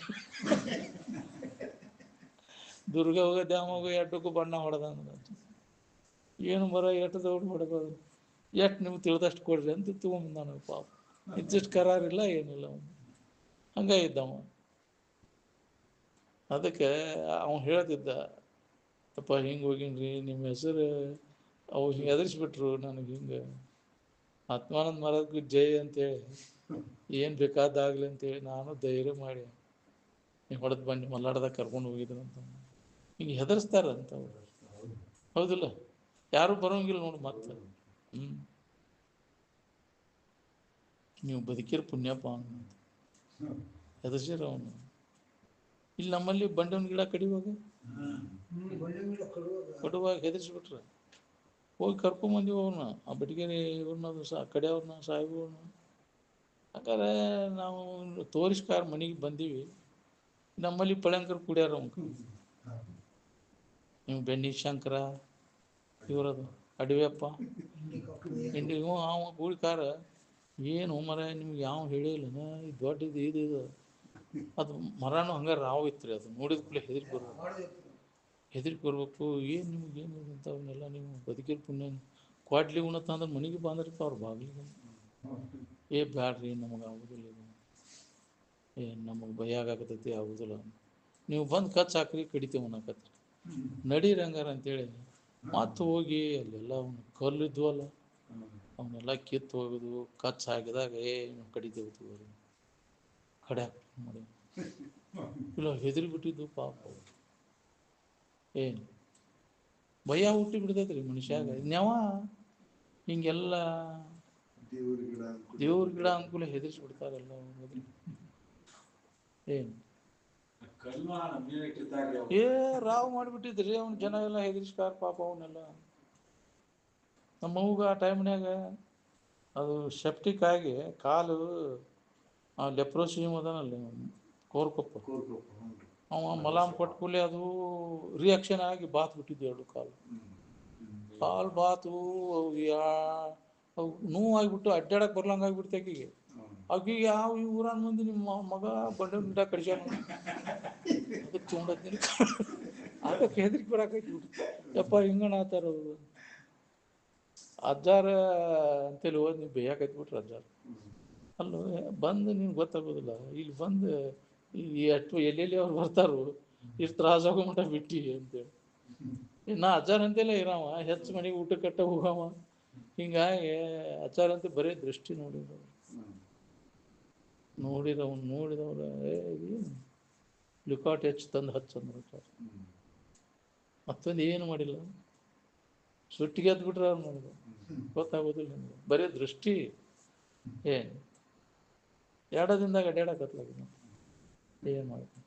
ದುರ್ಗ ಹೋಗ ದ್ಯಾಮ ಹೋಗ ಎಟ್ಟಕ್ಕೂ ಬಣ್ಣ ಹೊಡೆದ. ಏನು ಬರ ಎಷ್ಟು ದೌಡ್ ಹೊಡೆಬೋದು, ಎಷ್ಟು ನೀವು ತಿಳಿದಷ್ಟು ಕೊಡ್ರಿ ಅಂತ ತೊಗೊಂಬಂದಾನ ಪಾಪ. ಇದ್ದಿಷ್ಟು ಕರಾರಿಲ್ಲ, ಏನಿಲ್ಲ. ಹಂಗಾಗಿದ್ದವ. ಅದಕ್ಕೆ ಅವ್ನು ಹೇಳ್ತಿದ್ದ, ಅಪ್ಪ ಹಿಂಗೆ ಹೋಗಿನ್ರಿ, ನಿಮ್ಮ ಹೆಸರು ಅವು ಹಿಂಗೆ ಹೆದರ್ಸ್ಬಿಟ್ರು ನನಗೆ. ಹಿಂಗೆ ಆತ್ಮಾನಂದ ಮಾರದಕ್ಕೂ ಜೈ ಅಂತೇಳಿ ಏನು ಬೇಕಾದಾಗಲಿ ಅಂತೇಳಿ ನಾನು ಧೈರ್ಯ ಮಾಡಿ ನೀವು ಹೊಡೆದು ಬನ್ನಿ ಮಲ್ಲಾಡ್ದಾಗ ಕರ್ಕೊಂಡು ಹೋಗಿದ್ರು ಅಂತ. ಹಿಂಗೆ ಹೆದರ್ಸ್ತಾರಂತವ್ರು, ಹೌದಿಲ್ಲ? ಯಾರು ಬರೋಂಗಿಲ್ಲ ನೋಡು ಮತ್ತೆ. ನೀವು ಬದುಕಿರ ಪುಣ್ಯಪ್ಪ ಅಂತ ಹೆದರ್ಸಿರ ಅವನು. ಇಲ್ಲಿ ನಮ್ಮಲ್ಲಿ ಬಂಡವನ ಗಿಡ ಕಡುವಾಗ ಹೆದರ್ಸ್ಬಿಟ್ರ. ಹೋಗಿ ಕರ್ಕೊಂಬಂದಿವಿ ಅವ್ರನ್ನ, ಆ ಬೆಟಗೇರಿ ಇವ್ರನ್ನ ಕಡೆಯವ್ರನ್ನ ಸಾಹೇಬ್ರನ್ನ. ಹಾಗಾದ್ರೆ ನಾವು ತೋರಿಸ್ಕಾರ ಮನೆಗೆ ಬಂದೀವಿ. ನಮ್ಮಲ್ಲಿ ಪಳಂಕರ್ ಕುಡಿಯಾರ ಅವ್ನು. ನೀವು ಬೆನ್ನಿ ಶಂಕರ ಇವರದು ಅಡವಿಯಪ್ಪ ಇಂಡಿಗೂ ಅವ ಗೂಳಿಕಾರ. ಏನು ಮರ ನಿಮ್ಗೆ ಯಾವ ಹೇಳಿಲ್ಲ, ಇದು ದೊಡ್ಡದು ಇದು ಅದು ಮರನೂ ಹಂಗಾರೆ ರಾವು ಇತ್ತು ರೀ. ಅದು ನೋಡಿದ ಕೂಡಲೇ ಹೆದರಿಕೆ ಬರ್ಬೇಕು. ಏನು ನಿಮ್ಗೆ ಏನು ಅಂಥವನ್ನೆಲ್ಲ ನೀವು ಬದುಕಿರ ಪುಣ್ಯ ಕ್ವಾಡ್ಲಿ ಉಣತ್ತ ಅಂದ್ರೆ ಮನೆಗೆ ಬಂದ್ರಪ್ಪ ಅವ್ರು ಬಾಗಿಲಿಗೆ. ಬ್ಯಾಡ್ರಿ ನಮಗೆ ಆಗೋದಿಲ್ಲ, ನಮಗೆ ಭಯ ಆಗತೈತಿ, ಆಗೋದಿಲ್ಲ. ನೀವು ಬಂದು ಕಚ್ಚ ಹಾಕ್ರಿ, ಕಡಿತೇವೆ ಅನ್ನಕತ್ರಿ. ನಡೀರಿ ಹಂಗಾರ ಅಂತೇಳಿ ಮತ್ತೆ ಹೋಗಿ ಅಲ್ಲೆಲ್ಲ ಅವನು ಕಲ್ಲಿದ್ವಲ್ಲ ಅವನ್ನೆಲ್ಲ ಕಿತ್ತು ಹೋಗೋದು, ಕಚ್ಚ ಹಾಕಿದಾಗ ಕಡಿತೇವೆ ತಗೋರಿ ಕಡೆ ಮಾಡಿ ಇಲ್ಲ ಹೆದರಿ ಬಿಟ್ಟಿದ್ದು ಪಾಪ. ಏನು ಭಯ ಹುಟ್ಟಿ ಬಿಡ್ತೈತ್ರಿ ಮನುಷ್ಯಾಗ. ನ್ಯಾವ ಹಿಂಗೆಲ್ಲ ದೇವ್ರ ಗಿಡ ಅನುಕೂಲ ಹೆದರ್ಸ್ಬಿಡ್ತಾರೆಲ್ಲ. ಏನು ರಾವ್ ಮಾಡಿಬಿಟ್ಟಿದ್ರಿ ಅವ್ನ. ಜನ ಎಲ್ಲ ಹೆದರ್ಸ್ಕಾರ ಪಾಪ ಅವನ್ನೆಲ್ಲ. ನಮ್ಮವ್ಗ ಆ ಟೈಮ್ನಾಗ ಅದು ಸೆಪ್ಟಿಕ್ ಆಗಿ ಕಾಲು ಲೆಪ್ರೋಸಿ ಅದನಲ್ಲಿ ಕೋರ್ಕೊಪ್ಪ, ಅವ ಮಲಾಮ್ ಕೊಟ್ಟ ಕೂಡಲೇ ಅದು ರಿಯಾಕ್ಷನ್ ಆಗಿ ಬಾತ್ ಬಿಟ್ಟಿದ್ದು ಎರಡು ಕಾಲು ಬಾತು. ಅವು ನೋವಾಗಿಬಿಟ್ಟು ಅಡ್ಡಾಡಕ್ಕೆ ಬರ್ಲಂಗೆ ಆಗಿಬಿಡ್ತು ಆಕೆಗೆ. ಆಕಿಗೆ ಯಾವ ಈ ಊರಾನ ಮಂದಿ ನಿಮ್ಮ ಮಗ ಬಂಡೆ ಗಿಡ ಕಡಿಸ್ಯಾನ ಅದಕ್ಕೆ ತೊಗೊಂಡತ್ತೀನಿ ಅದಕ್ಕೆ ಹೆದರಿಕೆ ಬರಾಕೈತಿ ಯಪ್ಪ ಹಿಂಗಣ ಆತಾರ ಅವರು ಅಜ್ಜಾರ ಅಂತೇಳಿ ಹೋದ್ ನೀವು ಬೇಯಾಕೈತ್ಬಿಟ್ರೆ ಅಜ್ಜಾರ ಅಲ್ಲೋ ಬಂದು ನಿಮ್ಗೆ ಗೊತ್ತಾಗೋದಿಲ್ಲ ಇಲ್ಲಿ ಬಂದು ಎಷ್ಟು ಎಲ್ಲೆಲ್ಲಿ ಅವ್ರು ಬರ್ತಾರೋ ಇಷ್ಟು ತ್ರಾಸಾಗೋ ಮಟ್ಟ ಬಿಟ್ಟಿ ಅಂತೇಳಿ ನಾ ಅಜ್ಜಾರ ಅಂತೆಲ್ಲ ಇರಾವ ಹೆಚ್ಚು ಮನೆಗೆ ಊಟ ಕಟ್ಟ ಹೋಗವ ಹಿಂಗಾಗಿ ಅಜ್ಜಾರ ಅಂತ ಬರೀ ದೃಷ್ಟಿ ನೋಡಿದವ್ರ ಲುಕಾಟ್ ಹೆಚ್ಚು ತಂದು ಹಚ್ಚಂದ್ರ ಮತ್ತೊಂದು ಏನು ಮಾಡಿಲ್ಲ ಸುಟ್ಟಿಗೆ ಎದ್ಬಿಟ್ರೆ ಅವ್ರು ನನಗೆ ಗೊತ್ತಾಗೋದಿಲ್ಲ ನಿಮ್ಗೆ ಬರೀ ದೃಷ್ಟಿ ಏನು ಎರಡದಿಂದಾಗ ಅಡ್ಯಾಡಕತ್ಲಾಗ ಏನು ಮಾಡ್ತೀನಿ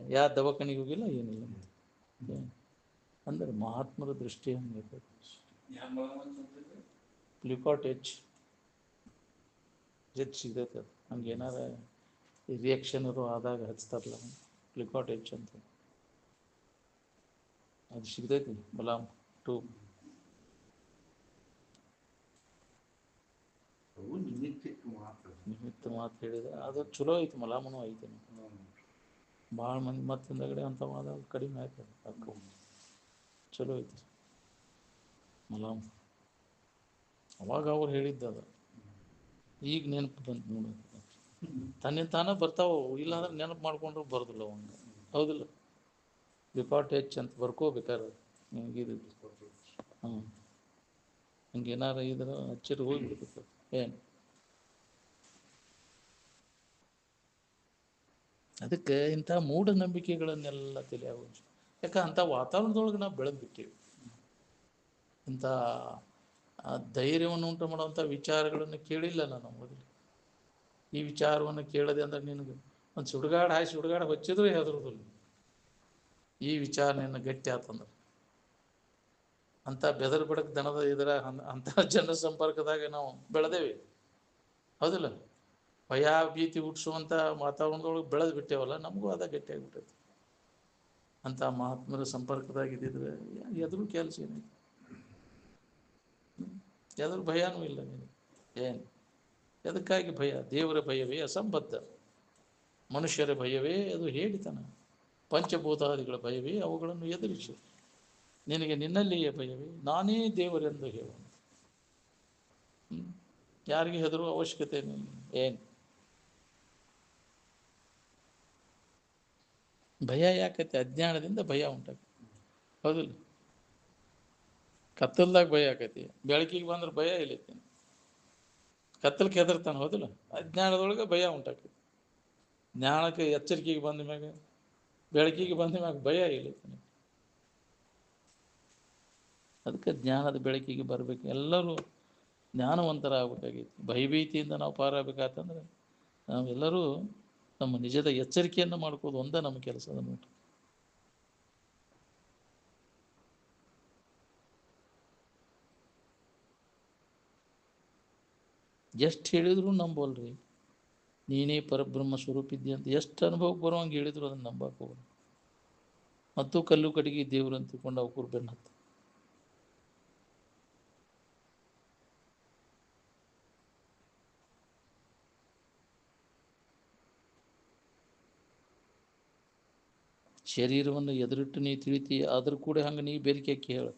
ಯಾವ ದವಾಖಾನಿಗೆ ಹೋಗಿಲ್ಲ ಏನಿಲ್ಲ ಏನು ಅಂದ್ರೆ ಮಹಾತ್ಮರ ದೃಷ್ಟಿ ಹಂಗೆ ಲುಕಾಟ್ ಹೆಚ್ಚು ಸಿಗ್ತೈತೆ ಅದು ಹಂಗೆ ಏನಾರ ರಿಯಾಕ್ಷನ್ ಆದಾಗ ಹಚ್ತಾರಲ್ಲ ಲುಕಾಟ್ ಹೆಚ್ಚು ಅಂತ ಅದು ಸಿಗ್ತೈತಿ ಬಲಾಮ್ ಟು ನಿಮಿತ್ತ ಮಾತು ಹೇಳಿದ್ರೆ ಅದು ಚಲೋ ಐತಿ ಮಲಾಮನೂ ಐತೆ ಭಾಳ ಮಂದಿ ಮತ್ತೆ ಹಿಂದಗಡೆ ಅಂತ ಮಾದ ಕಡಿಮೆ ಆಯ್ತದೆ ಅಕ್ಕ ಚಲೋ ಐತಿ ಮಲಾಮ್ ಅವಾಗ ಅವ್ರು ಹೇಳಿದ್ದದ ಈಗ ನೆನಪು ಬಂತು ನೋಡ ತನ್ನಿಂದ ತಾನೇ ಬರ್ತಾವ ಇಲ್ಲಾಂದ್ರೆ ನೆನಪು ಮಾಡ್ಕೊಂಡ್ರು ಬರೋದಿಲ್ಲ ಅವಂಗ ಹೌದಿಲ್ಲ ರಿಕಾರ್ಡ್ ಹೆಚ್ಚು ಅಂತ ಬರ್ಕೋಬೇಕಾರೆ ಹಿಂಗಿದ್ದು ಹಂಗೆ ಏನಾರ ಇದ್ರೆ ಹಚ್ಚಿರು ಹೋಗಿಬಿಡ್ತೈತೆ ಏನು ಅದಕ್ಕೆ ಇಂಥ ಮೂಢನಂಬಿಕೆಗಳನ್ನೆಲ್ಲ ತಿಳಿಯಾಗೋದು ಯಾಕೆ ಅಂಥ ವಾತಾವರಣದೊಳಗೆ ನಾವು ಬೆಳೆದು ಬಿಟ್ಟೇವೆ ಇಂಥ ಧೈರ್ಯವನ್ನು ಉಂಟು ಮಾಡುವಂಥ ವಿಚಾರಗಳನ್ನು ಕೇಳಿಲ್ಲ ನಾನು ಮೊದಲು ಈ ವಿಚಾರವನ್ನು ಕೇಳದೆ ಅಂದ್ರೆ ನಿನಗೆ ಒಂದು ಸುಡುಗಾಡು ಹಾಕಿ ಸುಡುಗಾಡು ಹಚ್ಚಿದ್ರು ಹೆದರುದಿಲ್ಲ ಈ ವಿಚಾರ ನಿನ್ನ ಗಟ್ಟಿ ಆತಂದ್ರೆ ಅಂಥ ಬೆದರ್ ಬಿಡಕ್ ದನದ ಇದರ ಅಂಥ ಜನರ ಸಂಪರ್ಕದಾಗ ನಾವು ಬೆಳೆದೇವಿ ಹೌದಿಲ್ಲ ಭಯ ಭೀತಿ ಹುಟ್ಟಿಸುವಂಥ ವಾತಾವರಣದೊಳಗೆ ಬೆಳೆದು ಬಿಟ್ಟೇವಲ್ಲ ನಮಗೂ ಅದ ಗಟ್ಟಿಯಾಗಿಬಿಟ್ಟೈತಿ ಅಂಥ ಮಹಾತ್ಮರ ಸಂಪರ್ಕದಾಗಿದ್ದಿದ್ರೆ ಎದುರು ಕೆಲಸ ಏನೈತಿ ಎದುರು ಭಯನೂ ಇಲ್ಲ ನೀನು ಏನು ಎದಕ್ಕಾಗಿ ಭಯ ದೇವರ ಭಯವೇ ಅಸಂಬದ್ಧ ಮನುಷ್ಯರ ಭಯವೇ ಅದು ಹೇಳಿತನ ಪಂಚಭೂತಾದಿಗಳ ಭಯವೇ ಅವುಗಳನ್ನು ಎದುರಿಸು ನಿನಗೆ ನಿನ್ನಲ್ಲಿಯೇ ಭಯವೇ ನಾನೇ ದೇವರೆಂದು ಹೇಳೋಣ ಯಾರಿಗೆ ಹೆದರುವ ಅವಶ್ಯಕತೆ ಏನು ಭಯ ಯಾಕೈತೆ ಅಜ್ಞಾನದಿಂದ ಭಯ ಉಂಟಾಗತ್ತೆ ಹೌದಿಲ್ಲ ಕತ್ತಲ್ದಾಗ ಭಯ ಆಕೈತಿ ಬೆಳಕಿಗೆ ಬಂದ್ರೆ ಭಯ ಇಲ್ಲೈತಿ ಕತ್ತಲ್ಗೆ ಹೆದರ್ತಾನೆ ಹೌದಿಲ್ಲ ಅಜ್ಞಾನದೊಳಗೆ ಭಯ ಉಂಟಾಕೈತಿ ಜ್ಞಾನಕ್ಕೆ ಎಚ್ಚರಿಕೆಗೆ ಬಂದ ಮ್ಯಾಗ ಬೆಳಕಿಗೆ ಬಂದ ಮ್ಯಾಗ ಭಯ ಇಲ್ಲೈತಿ ಅದಕ್ಕೆ ಜ್ಞಾನದ ಬೆಳಕಿಗೆ ಬರಬೇಕು ಎಲ್ಲರೂ ಜ್ಞಾನವಂತರಾಗಬೇಕಾಗೈತಿ ಭಯಭೀತಿಯಿಂದ ನಾವು ಪಾರಾಗಬೇಕಾತಂದ್ರೆ ನಾವೆಲ್ಲರೂ ನಮ್ಮ ನಿಜದ ಎಚ್ಚರಿಕೆಯನ್ನು ಮಾಡ್ಕೋದು ಒಂದೇ ನಮ್ಮ ಕೆಲಸದ ನೋಡ್ರಿ ಎಷ್ಟು ಹೇಳಿದ್ರು ನಂಬೋಲ್ರಿ ನೀನೇ ಪರಬ್ರಹ್ಮ ಸ್ವರೂಪಿದ್ದಿ ಅಂತ ಎಷ್ಟು ಅನುಭವಕ್ಕೆ ಬರುವಂಗೆ ಹೇಳಿದ್ರು ಅದನ್ನು ನಂಬಕ್ಕೆ ಹೋಗೋದು ಮತ್ತು ಕಲ್ಲು ಕಡೆಗೆ ದೇವ್ರು ಅಂತ ತಿಳ್ಕೊಂಡು ಅವ್ರು ಬೆನ್ನ ಹತ್ತ ಶರೀರವನ್ನು ಎದುರಿಟ್ಟು ನೀ ತಿಳಿತಿ ಆದ್ರೂ ಕೂಡ ಹಂಗೆ ನೀ ಬೇರಿಕೆ ಹೇಳು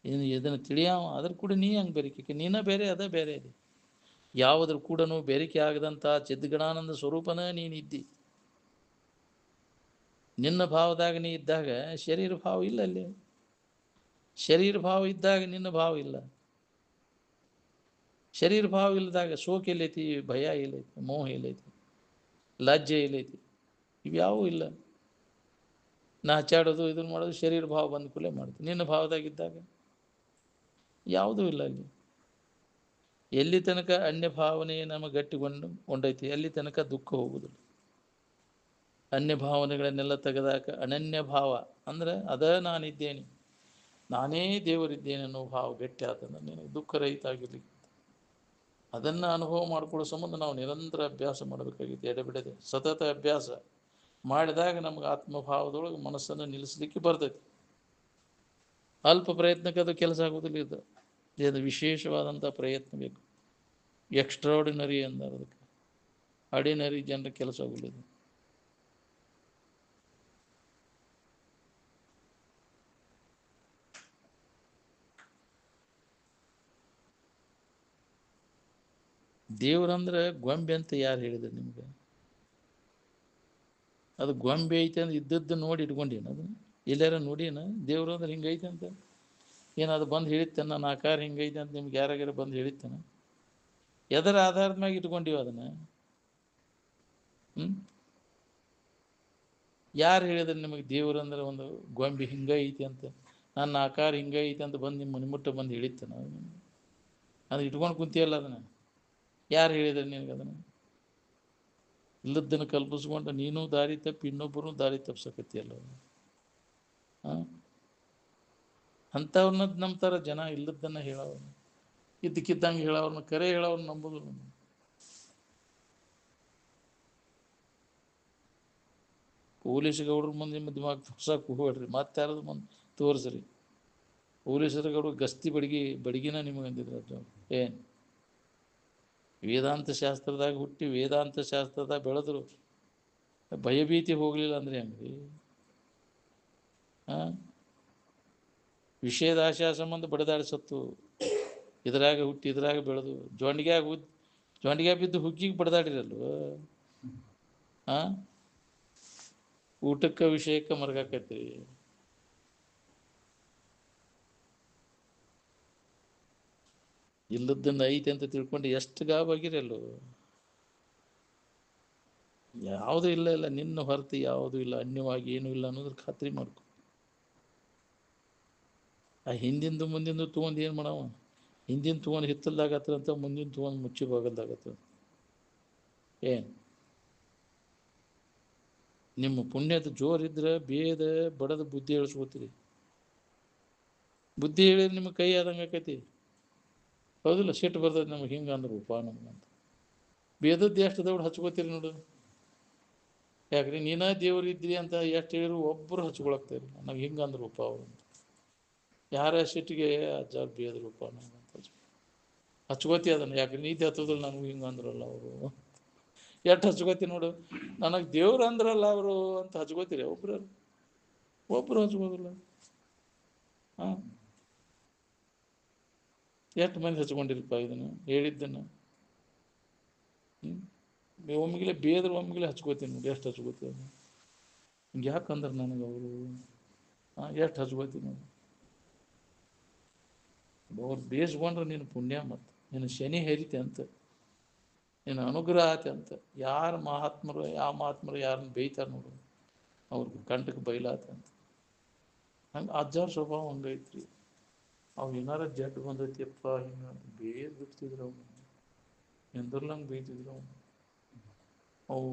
ಏನು ಇದನ್ನು ತಿಳಿಯಾವ ಅದ್ರ ಕೂಡ ನೀ ಹಂಗೆ ಬೇರಿಕೆ ನೀನ ಬೇರೆ ಅದ ಬೇರೆ ಇದೆ ಯಾವುದ್ರ ಕೂಡ ಬೇರಿಕೆ ಆಗದಂಥ ಚಿದ್ಗಣಾನಂದ ಸ್ವರೂಪನ ನೀನಿದ್ದಿ ನಿನ್ನ ಭಾವದಾಗ ನೀ ಇದ್ದಾಗ ಶರೀರ ಭಾವ ಇಲ್ಲ ಅಲ್ಲಿ ಶರೀರ ಭಾವ ಇದ್ದಾಗ ನಿನ್ನ ಭಾವ ಇಲ್ಲ ಶರೀರ ಭಾವ ಇಲ್ಲದಾಗ ಶೋಕ ಎಲ್ಲೈತಿ ಭಯ ಎಲ್ಲೈತಿ ಮೋಹ ಎಲ್ಲೈತಿ ಲಜ್ಜೆ ಎಲ್ಲೈತಿ ಇವ್ಯಾವೂ ಇಲ್ಲ ನಾಚಾಡೋದು ಇದನ್ನು ಮಾಡೋದು ಶರೀರ ಭಾವ ಬಂದ ಕೂಡಲೇ ಮಾಡ್ತೀವಿ ನಿನ್ನ ಭಾವದಾಗಿದ್ದಾಗ ಯಾವುದೂ ಇಲ್ಲ ಅಲ್ಲಿ ಎಲ್ಲಿ ತನಕ ಅನ್ಯ ಭಾವನೆ ನಮಗೆ ಗಟ್ಟಿಗೊಂಡೈತಿ ಅಲ್ಲಿ ತನಕ ದುಃಖ ಹೋಗುವುದಿಲ್ಲ ಅನ್ಯ ಭಾವನೆಗಳನ್ನೆಲ್ಲ ತೆಗೆದಾಕ ಅನನ್ಯ ಭಾವ ಅಂದ್ರೆ ಅದ ನಾನಿದ್ದೇನೆ ನಾನೇ ದೇವರಿದ್ದೇನೆ ಅನ್ನೋ ಭಾವ ಗಟ್ಟಿ ಆತಂದ್ರೆ ನಿನಗೆ ದುಃಖರಹಿತ ಆಗಿರ್ಲಿಕ್ಕೆ ಅದನ್ನು ಅನುಭವ ಮಾಡ್ಕೊಳ್ಳೋ ಸಂಬಂಧ ನಾವು ನಿರಂತರ ಅಭ್ಯಾಸ ಮಾಡಬೇಕಾಗಿತ್ತು ಎಡೆಬಿಡದೆ ಸತತ ಅಭ್ಯಾಸ ಮಾಡಿದಾಗ ನಮ್ಗೆ ಆತ್ಮಭಾವದೊಳಗೆ ಮನಸ್ಸನ್ನು ನಿಲ್ಲಿಸಲಿಕ್ಕೆ ಬರ್ತೈತಿ ಅಲ್ಪ ಪ್ರಯತ್ನಕ್ಕೆ ಅದು ಕೆಲಸ ಆಗೋದಿಲ್ಲ ಇದು ಇದು ವಿಶೇಷವಾದಂಥ ಪ್ರಯತ್ನ ಬೇಕು. ಎಕ್ಸ್ಟ್ರಾರ್ಡಿನರಿ ಅಂತಾರೆ ಅದಕ್ಕೆ. ಆರ್ಡಿನರಿ ಜನರ ಕೆಲಸ ಆಗುವುದು. ದೇವ್ರಂದ್ರೆ ಗೊಂಬೆ ಅಂತ ಯಾರು ಹೇಳಿದ್ರು ನಿಮ್ಗೆ? ಅದು ಗೊಂಬೆ ಐತೆ ಅಂದ್ರೆ ಇದ್ದದ್ದು ನೋಡಿ ಇಟ್ಕೊಂಡೇನು? ಅದನ್ನು ಎಲ್ಲಾರ ನೋಡಿನ ದೇವ್ರು ಅಂದ್ರೆ ಹಿಂಗೈತೆ ಅಂತ? ಏನದು ಬಂದು ಹೇಳಿತ್ತೇನೆ ನನ್ನ ಆಕಾರ ಹಿಂಗೈತೆ ಅಂತ ನಿಮ್ಗೆ ಯಾರಾಗಾರ ಬಂದು ಹೇಳಿತ್ತೇನೆ? ಎದರ ಆಧಾರದ ಮ್ಯಾಗ ಇಟ್ಕೊಂಡಿವ ಅದನ್ನು? ಯಾರು ಹೇಳಿದ್ರೆ ನಿಮಗೆ ದೇವ್ರು ಅಂದ್ರೆ ಒಂದು ಗೊಂಬೆ ಹಿಂಗೈತಿ ಅಂತ, ನನ್ನ ಆಕಾರ ಹಿಂಗೈತಿ ಅಂತ ಬಂದು ನಿಮ್ಮ ಮನೆಮುಟ್ಟ ಬಂದು ಹೇಳಿತ್ತೇನೆ? ಅದು ಇಟ್ಕೊಂಡು ಕುಂತಿಯಲ್ಲ ಅದನ್ನು, ಯಾರು ಹೇಳಿದ್ರೆ ನಿನಗೆ ಅದನ್ನು? ಇಲ್ಲದನ್ನು ಕಲ್ಪಿಸ್ಕೊಂಡು ನೀನು ದಾರಿ ತಪ್ಪಿ ಇನ್ನೊಬ್ಬರು ದಾರಿ ತಪ್ಸಕತ್ತಿಯಲ್ಲ. ಅಂಥವ್ರನ್ನ ನಂಬ್ತಾರ ಜನ, ಇಲ್ಲದನ್ನ ಹೇಳೋರು, ಇದ್ದಕ್ಕಿದ್ದಂಗೆ ಹೇಳೋರ್ನ, ಕರೆ ಹೇಳೋರ್ನ ನಂಬೋದು. ಪೊಲೀಸ್ ಗೌಡ್ರ ಮುಂದೆ ನಿಮ್ಮ ದಿಮಾಗ್ ತೋರ್ಸಕ್ಕೆ ಹೋಗ್ಬೇಡ್ರಿ, ಮತ್ತೆ ಯಾರದು ಮುಂದೆ ತೋರಿಸ್ರಿ. ಪೊಲೀಸರ ಗೌಡ್ರು ಗಸ್ತಿ ಬಡಗಿನ ನಿಮಗೆ ಅಂದಿದ್ರು. ಅದು ಏನು ವೇದಾಂತ ಶಾಸ್ತ್ರದಾಗ ಹುಟ್ಟಿ ವೇದಾಂತ ಶಾಸ್ತ್ರದಾಗ ಬೆಳೆದ್ರು, ಭಯಭೀತಿ ಹೋಗಲಿಲ್ಲ ಅಂದ್ರೆ ಹೆಂಗ್ರಿ? ವಿಷಯದ ಆಶಾ ಸಂಬಂಧ ಬಡದಾಡಿ ಸತ್ತು, ಇದ್ರಾಗ ಹುಟ್ಟಿ ಇದ್ರಾಗ ಬೆಳೆದು ಜೊಂಡಿಗ್ಯಾಗ ಬಿದ್ದು ಹುಗ್ಗಿಗೆ ಬಡದಾಡಿರಲ್ವ? ಊಟಕ್ಕೆ ವಿಷಯಕ್ಕೆ ಮರ್ಗಾಕೈತ್ರಿ. ಇಲ್ಲದನ್ನ ಐತೆ ಅಂತ ತಿಳ್ಕೊಂಡು ಎಷ್ಟು ಗಾಬಾಗಿರಲ್ಲೋ. ಯಾವುದೂ ಇಲ್ಲ ನಿನ್ನ ಹೊರತು ಯಾವುದೂ ಇಲ್ಲ, ಅನ್ಯವಾಗಿ ಏನೂ ಇಲ್ಲ ಅನ್ನೋದ್ರ ಖಾತ್ರಿ ಮಾಡ್ಕೊ. ಆ ಹಿಂದಿಂದು ಮುಂದಿಂದು ತೊಗೊಂಡು ಏನು ಮಾಡವ? ಹಿಂದಿನ ತೊಗೊಂಡು ಹಿತ್ತಲ್ದಾಗತ್ತಂತ, ಮುಂದಿನ ತೊಗೊಂಡು ಮುಚ್ಚಿ ಬಾಗಲ್ದಾಗತ್ತ. ಏನು ನಿಮ್ಮ ಪುಣ್ಯದ ಜೋರಿದ್ರೆ ಬೇದ ಬಡದ ಬುದ್ಧಿ ಹೇಳಿಸ್ಕೋತೀರಿ. ಬುದ್ಧಿ ಹೇಳಿದ್ರೆ ನಿಮಗೆ ಕೈ ಆದಂಗೆ ಆಕೈತಿ. ಹೌದಿಲ್ಲ? ಸಿಟ್ಟು ಬರ್ತದೆ ನಮಗೆ, ಹಿಂಗೆ ಅಂದ್ರೆ ಉಪ ನಮಗಂತ. ಬೇದದ್ದು ಎಷ್ಟು ದೌಡ್ ಹಚ್ಕೋತೀರಿ ನೋಡು. ಯಾಕ್ರಿ ನೀನ ದೇವ್ರು ಇದ್ರಿ ಅಂತ ಎಷ್ಟು ಹೇಳಿದ್ರು ಒಬ್ಬರು ಹಚ್ಕೊಳಕ್ತಾಯಿರಿ, ನನಗೆ ಹಿಂಗೆ ಅಂದ್ರೆ ಉಪ ಅವರು ಅಂತ. ಯಾರ ಸಿಟ್ಟಿಗೆ ಅಜ್ಜಾರ ಬೇದ್ರ ಉಪ ನಮಗಂತ ಹಚ್ಕೋತಿ ಅದನ್ನು. ಯಾಕ್ರಿ ನೀತಿ ಹತ್ತೋದಿಲ್ಲ, ನನಗೂ ಹಿಂಗೆ ಅಂದ್ರಲ್ಲ ಅವರು ಎಷ್ಟು ಹಚ್ಕೋತಿ ನೋಡು. ನನಗೆ ದೇವ್ರು ಅಂದ್ರಲ್ಲ ಅವರು ಅಂತ ಹಚ್ಕೋತೀರಿ. ಒಬ್ಬರು ಹಚ್ಕೋದಿಲ್ಲ. ಎಷ್ಟು ಮಂದಿ ಹಚ್ಕೊಂಡಿರಪ್ಪ ಇದನ್ನು ಹೇಳಿದ್ದನ್ನು? ಒಮ್ಮಿಗೆ ಬೇದ್ರ ಒಮ್ಮಿಗೆ ಹಚ್ಕೋತೀನಿ ನೋಡಿ, ಎಷ್ಟು ಹಚ್ಕೋತೀವಿ ಅದು. ಹಿಂಗೆ ಯಾಕಂದ್ರೆ ನನಗೆ ಅವರು ಎಷ್ಟು ಹಚ್ಕೋತೀನಿ ನೋಡಿ. ಅವ್ರು ಬೇಸ್ಕೊಂಡ್ರೆ ನೀನು ಪುಣ್ಯ, ಮತ್ತು ನೀನು ಶನಿ ಹೇರಿತೆ ಅಂತ, ನೀನು ಅನುಗ್ರಹ ಆತೆ ಅಂತ. ಯಾವ ಮಹಾತ್ಮರು ಯಾರನ್ನ ಬೇಯ್ತಾರೆ ನೋಡು, ಅವ್ರಿಗೆ ಕಂಠಕ್ಕೆ ಬಯಲಾತ ಅಂತ. ಹಂಗೆ ಅಜ್ಜಾರ ಸ್ವಭಾವ ಹಂಗೈತ್ರಿ. ಅವು ಏನಾರ ಜಡ್ ಬಂದೈತಿಯಪ್ಪ ಹಿಂಗೆ ಬೇದ್ ಬಿಡ್ತಿದ್ರು, ಅವ್ನು ನಿಂದ್ರಲಂಗೆ ಬೇಯ್ತಿದ್ರು. ಅವು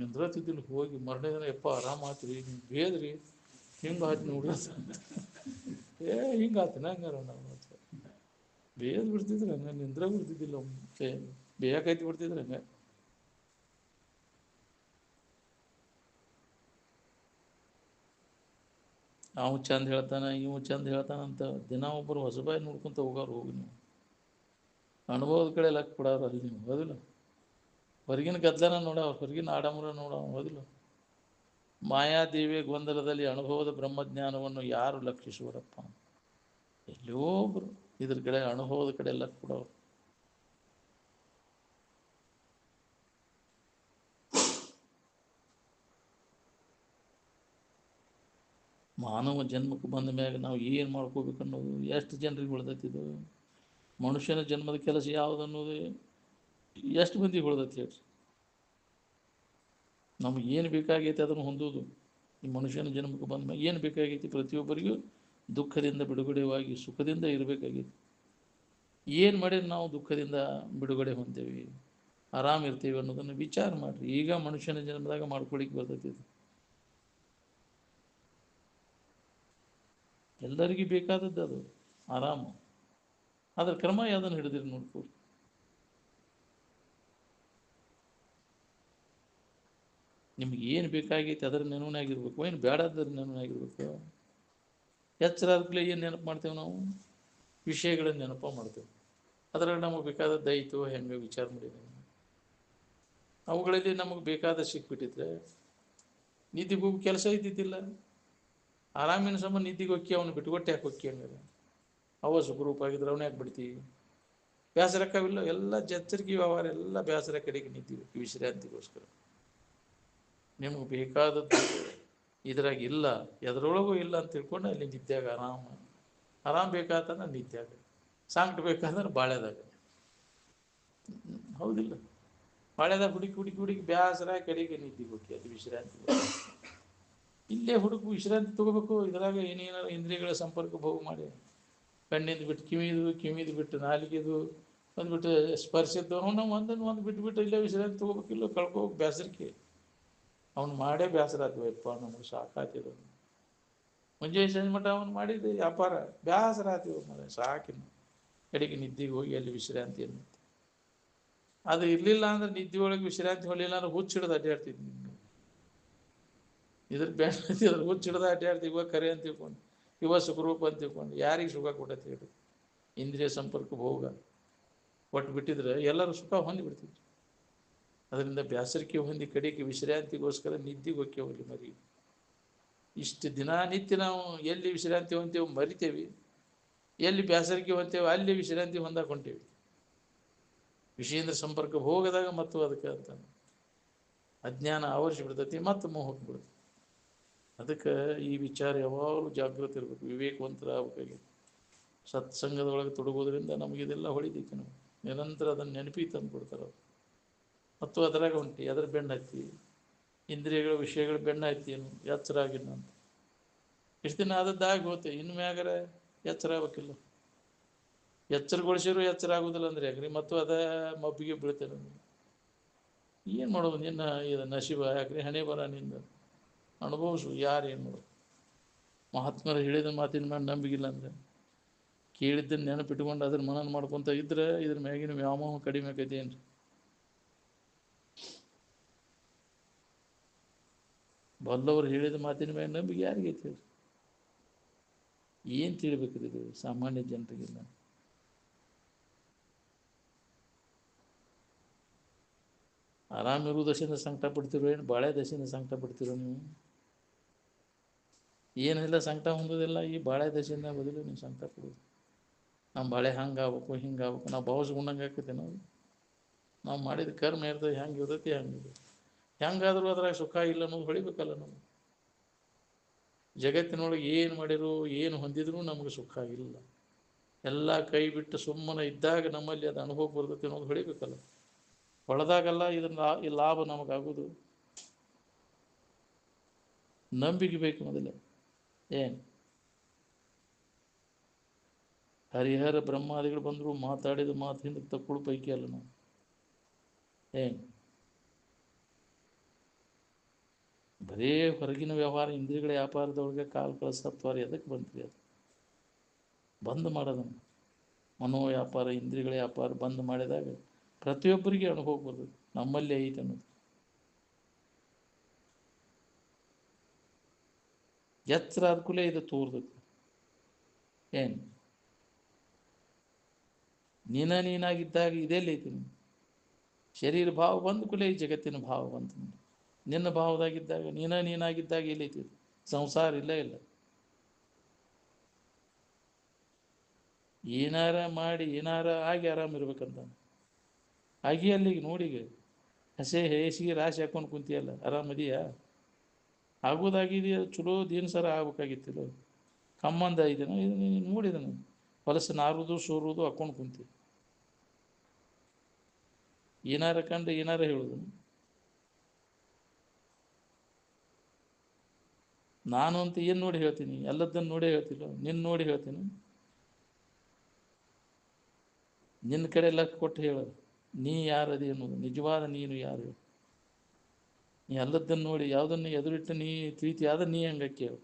ನಿಂದ್ರತಿದ್ದಿಲ್ಲ, ಹೋಗಿ ಮರನೇ ದಿನ ಯಪ್ಪ ಆರಾಮ ಆತ್ರಿ ನೀವು ಬೇದ್ರಿ ಹಿಂಗೆ ಆಯ್ತು ನೋಡ್ರಿ ಅಂತ. ಹಿಂಗೆ ಆತನ ಹಂಗಾರ ನಾವು ಬೇದ್ ಬಿಡ್ತಿದ್ರು, ಹಂಗೆ ನಿಂದ್ರ ಬಿಡ್ತಿದ್ದಿಲ್ಲ. ಬೇಯಕೈತಿ ಬಿಡ್ತಿದ್ರು ಹಂಗೆ. ಅವು ಚಂದ ಹೇಳ್ತಾನೆ, ಇವು ಚಂದ ಹೇಳ್ತಾನಂತ ದಿನ ಒಬ್ಬರು ಹೊಸಬಾಯಿ ನೋಡ್ಕೊಂತ ಹೋಗೋರು. ಹೋಗಿ ನೀವು ಅನುಭವದ ಕಡೆ ಲೆಕ್ಕ ಕೊಡೋರು ಅಲ್ಲಿ ನೀವು. ಹೋದಿಲ್ಲ? ಹೊರಗಿನ ಗದ್ದಲನ ನೋಡವ್ರು, ಹೊರಗಿನ ಆಡಂಬರ ನೋಡವ. ಹೋದಿಲ್ಲ? ಮಾಯಾದೇವಿಯ ಗೊಂದಲದಲ್ಲಿ ಅನುಭವದ ಬ್ರಹ್ಮಜ್ಞಾನವನ್ನು ಯಾರು ಲಕ್ಷಿಸುವರಪ್ಪ? ಎಲ್ಲೋ ಒಬ್ರು ಇದ್ರ ಕಡೆ ಅನುಭವದ ಕಡೆ ಲೆಕ್ಕ ಕೊಡೋರು. ಮಾನವ ಜನ್ಮಕ್ಕೆ ಬಂದ ಮ್ಯಾಗ ನಾವು ಏನು ಮಾಡ್ಕೋಬೇಕು ಅನ್ನೋದು ಎಷ್ಟು ಜನರಿಗೆ ಉಳ್ದೈತಿದು? ಮನುಷ್ಯನ ಜನ್ಮದ ಕೆಲಸ ಯಾವುದು ಅನ್ನೋದು ಎಷ್ಟು ಮಂದಿಗೆ ಉಳ್ದೈತಿ ಹೇಳ್ರಿ? ನಮಗೆ ಏನು ಬೇಕಾಗೈತಿ ಅದನ್ನು ಹೊಂದೋದು. ಈ ಮನುಷ್ಯನ ಜನ್ಮಕ್ಕೆ ಬಂದ ಮ್ಯಾಗ ಏನು ಬೇಕಾಗೈತಿ? ಪ್ರತಿಯೊಬ್ಬರಿಗೂ ದುಃಖದಿಂದ ಬಿಡುಗಡೆವಾಗಿ ಸುಖದಿಂದ ಇರಬೇಕಾಗೈತಿ. ಏನು ಮಾಡಿದ್ರೆ ನಾವು ದುಃಖದಿಂದ ಬಿಡುಗಡೆ ಹೊಂದೇವಿ, ಆರಾಮಿರ್ತೀವಿ ಅನ್ನೋದನ್ನು ವಿಚಾರ ಮಾಡಿರಿ. ಈಗ ಮನುಷ್ಯನ ಜನ್ಮದಾಗ ಮಾಡ್ಕೊಳಿಕ್ಕೆ ಬರ್ತೈತಿ ಇದು. ಎಲ್ಲರಿಗೂ ಬೇಕಾದದ್ದು ಅದು ಆರಾಮ. ಅದ್ರ ಕ್ರಮ ಯಾವುದನ್ನು ಹಿಡಿದಿರಿ ನೋಡ್ಕೊರಿ. ನಿಮ್ಗೆ ಏನು ಬೇಕಾಗೈತಿ ಅದರ ನೆನವನಾಗಿರ್ಬೇಕು, ಏನು ಬೇಡಾದ್ರ ನೆನವನಾಗಿರ್ಬೇಕು. ಎಚ್ಚರ ಅದಕ್ಕಲೇ ಏನು ನೆನಪು ಮಾಡ್ತೇವೆ ನಾವು? ವಿಷಯಗಳನ್ನು ನೆನಪ ಮಾಡ್ತೇವೆ. ಅದ್ರಾಗ ನಮಗೆ ಬೇಕಾದದ್ದು ಐತೋ ಹೆಂಗೆ ವಿಚಾರ ಮಾಡಿದ್ದೇವೆ. ಅವುಗಳಲ್ಲಿ ನಮಗೆ ಬೇಕಾದ ಸಿಕ್ಬಿಟ್ಟಿದ್ರೆ ನಿದ್ದಿಗೆ ಹೋಗಿ ಕೆಲಸ ಇದ್ದಿದ್ದಿಲ್ಲ. ಆರಾಮಿನ ಸಂಬಂಧ ನಿದ್ದಿಗೆ ಹೊಕ್ಕಿ ಅವನು ಬಿಟ್ಕೊಟ್ಟೆ ಯಾಕೆ ಹೊಕ್ಕಿ ಹಂಗಾರೆ? ಅವ ಸುಖರೂಪ ಆಗಿದ್ರೆ ಅವನೇ ಯಾಕೆ ಬಿಡ್ತೀವಿ? ಬೇಸರಕ್ಕಾವಿಲ್ಲ, ಎಲ್ಲ ಎಚ್ಚರಿಕೆ ವ್ಯವಹಾರ ಎಲ್ಲ ಬೇಸರ ಕಡೆಗೆ ನಿಂತೀವಿ ವಿಶ್ರಾಂತಿಗೋಸ್ಕರ. ನಿಮ್ಗೆ ಬೇಕಾದದ್ದು ಇದ್ರಾಗ ಇಲ್ಲ, ಎದ್ರೊಳಗೂ ಇಲ್ಲ ಅಂತ ತಿಳ್ಕೊಂಡು ಅಲ್ಲಿ ನಿದ್ಯಾಗ ಆರಾಮ್ ಬೇಕಾತಂದ್ರೆ ನಿದ್ಯಾಗ, ಸಾಂಕ್ಟ್ ಬೇಕಾದ್ರೆ ಬಾಳೆದಾಗ. ಹೌದಿಲ್ಲ? ಬಾಳೆದಾಗ ಹುಡುಕಿ ಬೇಸರ ಕಡೆಗೆ ನಿದ್ದಿಗೆ ಹೋಗಿ ಅದು ವಿಶ್ರಾಂತಿ. ಇಲ್ಲೇ ವಿಶ್ರಾಂತಿ ತಗೋಬೇಕು. ಇದ್ರಾಗ ಏನೇನಾರು ಇಂದ್ರಿಯಗಳ ಸಂಪರ್ಕ ಭೋಗ ಮಾಡಿ, ಕಣ್ಣಿಂದ ಬಿಟ್ಟು ಕಿವಿದು ಬಿಟ್ಟು ನಾಲಿಗೆದು ಅಂದ್ಬಿಟ್ಟು ಸ್ಪರ್ಶದ್ದು ನಾವು ಒಂದು ಬಿಟ್ಟು ಇಲ್ಲೇ ವಿಶ್ರಾಂತಿ ತಗೋಬೇಕಿಲ್ಲ, ಕಳ್ಕೋಬೇಕು ಬೇಸರಕ್ಕೆ. ಅವ್ನು ಮಾಡೇ ಬೇಸರ ಆತೀವಪ್ಪ, ನಮಗೆ ಸಾಕಾತಿದ. ಮುಂಜಾನೆ ಸಂಜೆ ಮಟ್ಟ ಅವನು ಮಾಡಿದ್ದು ವ್ಯಾಪಾರ ಬೇಸರ ಆತೀವ ಮನೆ ಸಾಕಿನ ಕಡೆಗೆ ನಿದ್ದಿಗೆ ಹೋಗಿ ಅಲ್ಲಿ ವಿಶ್ರಾಂತಿ ಅನ್ನುತ್ತೆ. ಅದು ಇರಲಿಲ್ಲ ಅಂದ್ರೆ ನಿದ್ದೆ ಒಳಗೆ ವಿಶ್ರಾಂತಿ ಹೊಲಿಲ್ಲ ಅಂದ್ರೆ ಹುಚ್ಚಿಡ್ದು ಅಡ್ಡಾಡ್ತಿದ್ವಿ. ಇದ್ರ ಬೇಡ ಅದ್ರ ಹುಚ್ಚಿಡ್ದು ಅಡ್ಡಾಡ್ತೀವಿ. ಇವಾಗ ಕರೆ ಅಂತ ತಿಳ್ಕೊಂಡು, ಇವ ಸುಖರೂಪ ಅಂತ ತಿಳ್ಕೊಂಡು ಯಾರಿಗೆ ಸುಖ ಕೊಟ್ಟತಿ ಹೇಳಿ? ಇಂದ್ರಿಯ ಸಂಪರ್ಕ ಭೋಗ ಒಟ್ಟು ಬಿಟ್ಟಿದ್ರೆ ಎಲ್ಲರೂ ಸುಖ ಹೊಂದಿಬಿಡ್ತಿದ್ರು. ಅದರಿಂದ ಬೇಸರಿಕೆ ಹೊಂದಿ ಕಡೆಗೆ ವಿಶ್ರಾಂತಿಗೋಸ್ಕರ ನಿದ್ದಿಗೆ ಹೋಗಿ ಹೋಗಿ ಮರಿ. ಇಷ್ಟು ದಿನನಿತ್ಯ ನಾವು ಎಲ್ಲಿ ವಿಶ್ರಾಂತಿ ಹೊಂತೇವೆ ಮರಿತೇವೆ, ಎಲ್ಲಿ ಬೇಸರಿಕೆ ಹೊಂತೇವೆ ಅಲ್ಲಿ ವಿಶ್ರಾಂತಿ ಹೊಂದಾಕ ಹೊಂಟೇವಿ. ವಿಷಯೇಂದ್ರ ಸಂಪರ್ಕ ಭೋಗದಾಗ ಮತ್ತು ಅದಕ್ಕೆ ಅಂತ ಅಜ್ಞಾನ ಆವರಿಸಿ ಬಿಡ್ತೈತಿ ಮತ್ತು ಮೋಹಕ್ಕೆ ಬಿಡ್ತೈತಿ. ಅದಕ್ಕೆ ಈ ವಿಚಾರ ಯಾವಾಗಲೂ ಜಾಗೃತಿ ಇರಬೇಕು, ವಿವೇಕವಂತರ ಆಗಬೇಕಾಗಿ. ಸತ್ಸಂಗದೊಳಗೆ ತೊಡಗೋದ್ರಿಂದ ನಮಗಿದೆಲ್ಲ ಹೊಳಿತೈತಿ. ನಾವು ನಿರಂತರ ಅದನ್ನು ನೆನಪಿ ತಂದು ಕೊಡ್ತಾರೆ ಅವರು. ಮತ್ತು ಅದರಾಗ ಹೊಂಟಿ ಅದ್ರ ಬೆನ್ನು ಹತ್ತಿ ಇಂದ್ರಿಯಗಳ ವಿಷಯಗಳ ಬೆನ್ನು ಹತ್ತಿ ಏನು ಎಚ್ಚರ ಆಗಿಲ್ಲ ಅಂತ ಇಷ್ಟು ದಿನ ಆದದ್ದಾಗಿ ಹೋತೆ. ಇನ್ನು ಮ್ಯಾಗರ ಎಚ್ಚರ ಆಗ್ಬೇಕಿಲ್ಲ. ಎಚ್ಚರಗೊಳಿಸಿದ್ರು ಎಚ್ಚರ ಆಗೋದಿಲ್ಲ ಅಂದ್ರೆ ಯಾಕ್ರಿ? ಮತ್ತು ಅದ ಮಬ್ಬಿಗೆ ಬೀಳ್ತೇನೆ. ಏನು ಮಾಡೋದು? ನಿನ್ನ ಇದು ನಶೀಬ ಯಾಕ್ರಿ? ಹಣೆ ಬರ ನಿಂದ ಅನುಭವಿಸು. ಯಾರು ಏನು ಮಾಡೋದು? ಮಹಾತ್ಮರು ಹೇಳಿದ ಮಾತಿನ ಮೇಲೆ ನಂಬಿಗಿಲ್ಲ ಅಂದರೆ ಕೇಳಿದ್ದನ್ನು ನೆನಪಿಟ್ಕೊಂಡು ಅದನ್ನ ಮನನ ಮಾಡ್ಕೊತ ಇದ್ರೆ ಇದ್ರ ಮ್ಯಾಗಿನ ವ್ಯಾಮೋಹ ಕಡಿಮೆ ಆಕೈತಿ ಏನ್ರಿ? ಬಲ್ಲವರು ಹೇಳಿದ ಮಾತಿನ ಮ್ಯಾಗ ನಂಬಿಕೆ ಯಾರಿಗೈತಿ ಹೇಳ್ರಿ? ಏನು ತಿಳ್ಬೇಕ್ರಿ ಇದು ಸಾಮಾನ್ಯ ಜನರಿಗಿಲ್ಲ. ಆರಾಮಿರೋ ದಶೆಯಿಂದ ಸಂಕಟ ಪಡ್ತಿರೋ ಏನು ಬಾಳೆ ದಶೆಯಿಂದ ಸಂಕಟ ಪಡ್ತಿರೋ ನೀವು? ಏನೆಲ್ಲ ಸಂಕಟ ಹೊಂದೋದಿಲ್ಲ ಈ ಬಾಳೆ ದಶೆಯಿಂದ ಬದಲು ನೀವು ಸಂಕಟ ಪಡೋದು. ನಮ್ಮ ಬಾಳೆ ಹಂಗಾಗ್ಬೇಕು ಹಿಂಗಾಗ್ಬೇಕು ನಾವು ಭಾವಿಸ್ಕೊಂಡಂಗೆ ಆಕೈತೆ. ನಾವು ಮಾಡಿದ ಕರ್ಮ ಇರ್ತದೆ, ಹೆಂಗೆ ಇರ್ತೈತಿ ಹಂಗೆ. ಹೆಂಗಾದ್ರೂ ಅದ್ರಾಗ ಸುಖ ಇಲ್ಲ ಅನ್ನೋದು ಹೊಳಿಬೇಕಲ್ಲ. ನಾವು ಜಗತ್ತಿನೊಳಗೆ ಏನು ಮಾಡಿದ್ರು ಏನು ಹೊಂದಿದ್ರು ನಮಗೆ ಸುಖ ಇಲ್ಲ. ಎಲ್ಲ ಕೈ ಬಿಟ್ಟು ಸುಮ್ಮನೆ ಇದ್ದಾಗ ನಮ್ಮಲ್ಲಿ ಅದು ಅನುಭವ ಬರ್ತೈತಿ ಅನ್ನೋದು ಹೊಳಿಬೇಕಲ್ಲ. ಹೊಳೆದಾಗಲ್ಲ ಇದನ್ನ ಈ ಲಾಭ ನಮಗಾಗೋದು. ನಂಬಿಕೆ ಬೇಕು ಮೊದಲೇ. ಏನು ಹರಿಹರ ಬ್ರಹ್ಮಾದಿಗಳು ಬಂದರು ಮಾತಾಡಿದ ಮಾತು ಹಿಂದಕ್ಕೆ ತಕ್ಕೊಳ್ಳೋ ಪೈಕಿ ಅಲ್ಲ ನಾವು. ಏನು ಬರೇ ಹೊರಗಿನ ವ್ಯವಹಾರ ಇಂದ್ರಿಯಗಳ ವ್ಯಾಪಾರದೊಳಗೆ ಕಾಲು ಕಳಿಸತ್ವಾರಿ ಅದಕ್ಕೆ ಬಂತ್ರಿ. ಅದು ಬಂದ್ ಮಾಡೋದನ್ನು ಮನೋ ವ್ಯಾಪಾರ ಇಂದ್ರಿಯಗಳ ವ್ಯಾಪಾರ ಬಂದ್ ಮಾಡಿದಾಗ ಪ್ರತಿಯೊಬ್ಬರಿಗೆ ಅನುಭವ ಬರ್ತದೆ ನಮ್ಮಲ್ಲಿ ಐತೆ ಅನ್ನೋದು. ಎಚ್ಚರ ಆದ ಕೂಡಲೇ ಇದು ತೋರ್ತೈತಿ. ಏನು ನೀನಾಗಿದ್ದಾಗ ಇದೆಲ್ಲಿ ಐತಿ? ಶರೀರ ಭಾವ ಬಂದ ಕೂಡಲೇ ಈ ಜಗತ್ತಿನ ಭಾವ ಬಂತು. ನಿನ್ನ ಭಾವದಾಗಿದ್ದಾಗ ನೀನಾಗಿದ್ದಾಗ ಎಲ್ಲೈತಿ? ಸಂಸಾರ ಇಲ್ಲ ಇಲ್ಲ. ಏನಾರ ಮಾಡಿ ಏನಾರ ಆಗಿ ಆರಾಮಿರ್ಬೇಕಂತ ಆಗಿ ಅಲ್ಲಿಗೆ ನೋಡಿಗ ಹಸೆ ಹೇಸಿಗೆ ರಾಶಿ ಹಾಕೊಂಡು ಕುಂತಿಯಲ್ಲ, ಆರಾಮದಿಯಾ? ಆಗೋದಾಗಿದೆಯಾ? ಚಲೋ ದಿನಸರ ಆಗ್ಬೇಕಾಗಿತ್ತಿಲ್ಲ. ಕಮ್ಮಂದ ಇದನ್ನು ಇದು ನೀನು ನೋಡಿದನು ಹೊಲಸು ನಾರುವುದು ಸೋರುವುದು ಹಾಕೊಂಡು ಕುಂತಿ. ಏನಾರ ಕಂಡು ಏನಾರ ಹೇಳುದು. ನಾನು ಅಂತ ಏನು ನೋಡಿ ಹೇಳ್ತೀನಿ? ಎಲ್ಲದನ್ನು ನೋಡೇ ಹೇಳ್ತಿಲ್ಲ, ನಿನ್ನ ನೋಡಿ ಹೇಳ್ತೀನಿ. ನಿನ್ನ ಕಡೆ ಲಕ್ಕ ಕೊಟ್ಟು ಹೇಳೋದು ನೀ ಯಾರದಿ ಅನ್ನೋದು. ನಿಜವಾದ ನೀನು ಯಾರು? ನೀ ಎಲ್ಲದನ್ನು ನೋಡಿ ಯಾವುದನ್ನು ಎದುರಿಟ್ಟು ನೀ ಪ್ರೀತಿ ಆದ ನೀ ಹಂಗೆ ಕೇಳು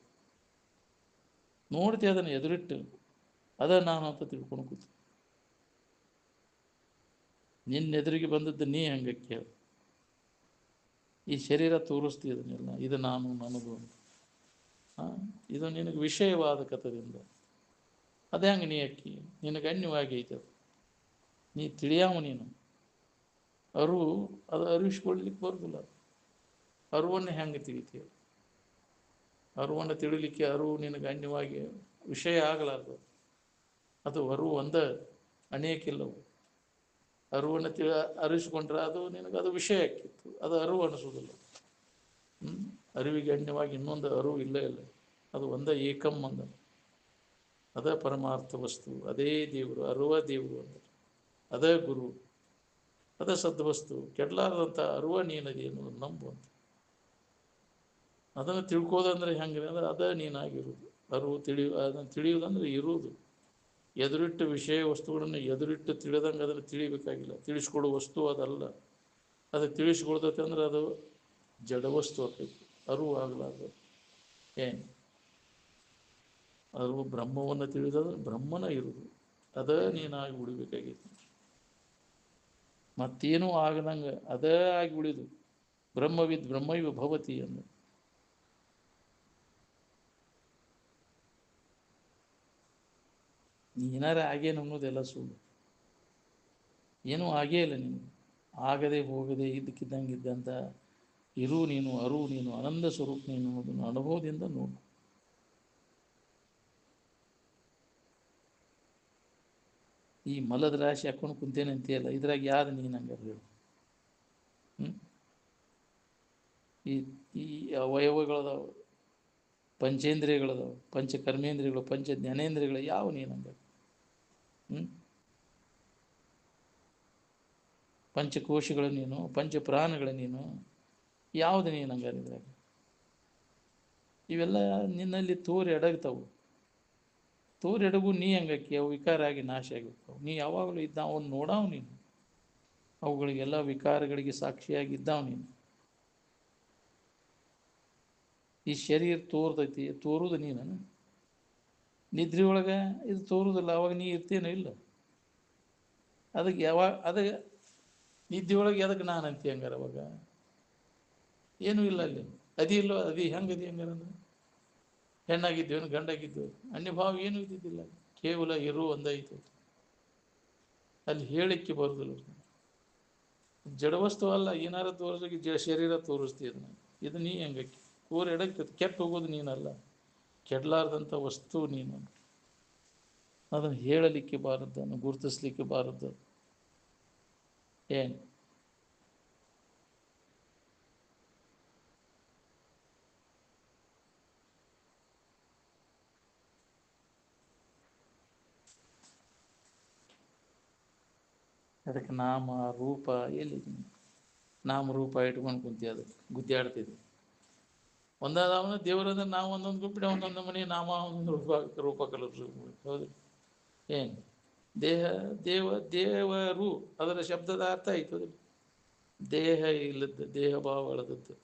ನೋಡ್ತಿ ಅದನ್ನು ಎದುರಿಟ್ಟು ಅದ ನಾನು ಅಂತ ತಿಳ್ಕೊಂಡು ಕೂತು. ನಿನ್ನ ಎದುರಿಗೆ ಬಂದದ್ದು ನೀ ಹಂಗೆ ಕೇಳು. ಈ ಶರೀರ ತೋರಿಸ್ತಿ ಅದನ್ನೆಲ್ಲ ಇದು ನಾನು ನನಗೂ ಇದು ನಿನಗೆ ವಿಷಯವಾದ ಕಥದಿಂದ ಅದೇ ಹಂಗೆ ನೀ ಅಕ್ಕಿ ನಿನಗೆ ಅನ್ಯವಾಗಿ ಐತೆ ಅದು, ನೀ ತಿಳಿಯಾವ ನೀನು ಅರಿವು ಅದು ಅರಿವಿಸ್ಕೊಳ್ಲಿಕ್ಕೆ ಬರೋದಿಲ್ಲ. ಅರಿವನ್ನು ಹೆಂಗೆ ತಿಳಿತೀವಿ? ಅರಿವನ್ನು ತಿಳಿಲಿಕ್ಕೆ ಅರಿವು ನಿನಗೆ ಅನ್ಯವಾಗಿ ವಿಷಯ ಆಗಲಾರ್ದು. ಅದು ಅರಿವು ಒಂದ ಅನೇಕಿಲ್ಲವು. ಅರಿವನ್ನು ಅರಿವಿಸ್ಕೊಂಡ್ರೆ ಅದು ನಿನಗೆ ಅದು ವಿಷಯ ಆಕ್ಕಿತ್ತು, ಅದು ಅರಿವು ಅನಿಸೋದಿಲ್ಲ. ಅರಿವಿಗೆ ಅನ್ಯವಾಗಿ ಇನ್ನೊಂದು ಅರಿವು ಇಲ್ಲ ಇಲ್ಲ, ಅದು ಒಂದ ಏಕಂ ಅಂದ, ಅದ ಪರಮಾರ್ಥ ವಸ್ತು, ಅದೇ ದೇವರು, ಅರುವ ದೇವರು ಅಂದ, ಅದೇ ಗುರು, ಅದ ಸದ್ವಸ್ತು, ಕೆಡಲಾರದಂಥ ಅರುವ ನೀನದಿ ಅನ್ನೋದು ನಂಬು ಅಂತ. ಅದನ್ನು ತಿಳ್ಕೋದಂದ್ರೆ ಹೆಂಗೆ ಅಂದ್ರೆ ಅದ ನೀನಾಗಿರುವುದು. ಅರಿವು ಅದನ್ನು ತಿಳಿಯುವುದಂದ್ರೆ ಇರುವುದು. ಎದುರಿಟ್ಟು ವಿಷಯ ವಸ್ತುಗಳನ್ನು ಎದುರಿಟ್ಟು ತಿಳಿದಂಗೆ ಅದನ್ನು ತಿಳಿಬೇಕಾಗಿಲ್ಲ. ತಿಳಿಸ್ಕೊಡೋ ವಸ್ತು ಅದಲ್ಲ. ಅದು ತಿಳಿಸ್ಕೊಡ್ತೈತೆ ಅಂದ್ರೆ ಅದು ಜಡ ವಸ್ತು ಆಕೈತಿ, ಅರಿವು ಆಗಲಾರ್ದು. ಏನು ಅರಿವು ಬ್ರಹ್ಮವನ್ನು ತಿಳಿದಂದ್ರೆ ಬ್ರಹ್ಮನ ಇರುವುದು, ಅದ ನೀನಾಗಿ ಉಳಿಬೇಕಾಗಿತ್ತು. ಮತ್ತೇನೂ ಆಗದಂಗೆ ಅದೇ ಆಗಿ ಉಳಿದು ಬ್ರಹ್ಮವಿದ್ ಬ್ರಹ್ಮೈವ ಭವತಿ ಅಂದ. ನೀನಾರ ಆಗೇನು ಅನ್ನೋದೆಲ್ಲ ಸುಳ್ಳು. ಏನೂ ಆಗೇ ಇಲ್ಲ ನಿನಗೆ. ಆಗದೆ ಹೋಗದೆ ಇದ್ದಕ್ಕಿದ್ದಂಗೆ ಇದ್ದಂಥ ಇರು ನೀನು, ಅರು ನೀನು, ಆನಂದ ಸ್ವರೂಪ ನೀನು ಅನ್ನೋದನ್ನು ಅನುಭವದಿಂದ ನೋಡು. ಈ ಮಲದ ರಾಶಿ ಹಾಕೊಂಡು ಕುಂತೇನೆ ಅಂತೀಯಲ್ಲ, ಇದ್ರಾಗ ಯಾವ್ದು ನೀನು ಹಂಗಾರೆ ಹೇಳು? ಈ ಈ ಅವಯವಗಳದಾವ, ಪಂಚೇಂದ್ರಿಯಗಳದಾವ, ಪಂಚಕರ್ಮೇಂದ್ರಿಯಗಳು, ಪಂಚ ಜ್ಞಾನೇಂದ್ರಿಯಗಳು, ಯಾವ ನೀನು ಹಂಗಾರೆ? ಪಂಚಕೋಶಗಳು ನೀನು, ಪಂಚಪ್ರಾಣಗಳು ನೀನು, ಯಾವುದು ನೀನು ಹಂಗಾರೆ ಇದ್ರಾಗ? ಇವೆಲ್ಲ ನಿನ್ನಲ್ಲಿ ತೋರಿ ಅಡಗ್ತಾವು. ತೋರಿ ಅಡಗು ನೀ ಹಂಗಾಕಿ ಅವು ವಿಕಾರ ಆಗಿ ನಾಶ ಆಗಿರ್ತಾವೆ. ನೀ ಯಾವಾಗಲೂ ಇದ್ದ ಅವನು ನೋಡಾವ್ ನೀನು, ಅವುಗಳಿಗೆಲ್ಲ ವಿಕಾರಗಳಿಗೆ ಸಾಕ್ಷಿಯಾಗಿದ್ದಾವ್ ನೀನು. ಈ ಶರೀರ ತೋರ್ತೈತಿ, ತೋರುದು ನೀನು. ನಿದ್ರೆ ಒಳಗೆ ಇದು ತೋರುದಿಲ್ಲ, ಅವಾಗ ನೀ ಇರ್ತೇನೋ ಇಲ್ಲ. ಅದಕ್ಕೆ ಯಾವಾಗ ಅದ ನಿದ್ದೆ ಒಳಗೆ ಅದಕ್ಕೆ ನಾನು ಅಂತೀಯ ಹಂಗಾರ? ಅವಾಗ ಏನೂ ಇಲ್ಲ ಅಲ್ಲಿ. ಅದಿ ಇಲ್ಲೋ ಅದಿ ಹೆಂಗದಿ ಹಂಗಾರ? ಅಂದ್ರೆ ಹೆಣ್ಣಾಗಿದ್ದೇನು ಗಂಡಾಗಿದ್ದೇವೆ ಅನ್ಯಭಾವ ಏನೂ ಇದ್ದಿದ್ದಿಲ್ಲ, ಕೇವಲ ಇರು ಒಂದೈತು. ಅಲ್ಲಿ ಹೇಳಿಕ್ಕೆ ಬರುದಿಲ್ಲ. ಜಡವಸ್ತು ಅಲ್ಲ, ಏನಾರ ತೋರಿಸಿ ಶರೀರ ತೋರಿಸ್ತೀಯ. ಇದು ನೀ ಹೆಂಗಕ್ಕೆ ಕೋರಿ ಎಡಗ್ತದೆ, ಕೆಟ್ಟು ಹೋಗೋದು ನೀನಲ್ಲ, ಕೆಡಲಾರ್ದಂಥ ವಸ್ತು ನೀನು. ಅದನ್ನು ಹೇಳಲಿಕ್ಕೆ ಬಾರದ್ದನ್ನು ಗುರುತಿಸ್ಲಿಕ್ಕೆ ಬಾರದ್ದು. ಏನು ಅದಕ್ಕೆ ನಾಮ ರೂಪ ಎಲ್ಲಿ? ನಾಮ ರೂಪ ಇಟ್ಕೊಂಡು ಕುಂತಿ, ಅದು ಗುದ್ದಾಡ್ತಿದ್ವಿ. ಒಂದಾದವನ ದೇವರಂದ್ರೆ ನಾವು ಒಂದೊಂದು ಗುಂಪಿನ ಒಂದೊಂದು ಮನೆ ನಾಮ ಒಂದೊಂದು ರೂಪ ಕಲಿಸ್ರು. ಹೌದು. ಏನು ದೇಹ ದೇವರು ಅದರ ಶಬ್ದದ ಅರ್ಥ ಆಯ್ತದ. ದೇಹ ಇಲ್ಲದ್ದು, ದೇಹ ಭಾವ ಅಳದದ್ದು,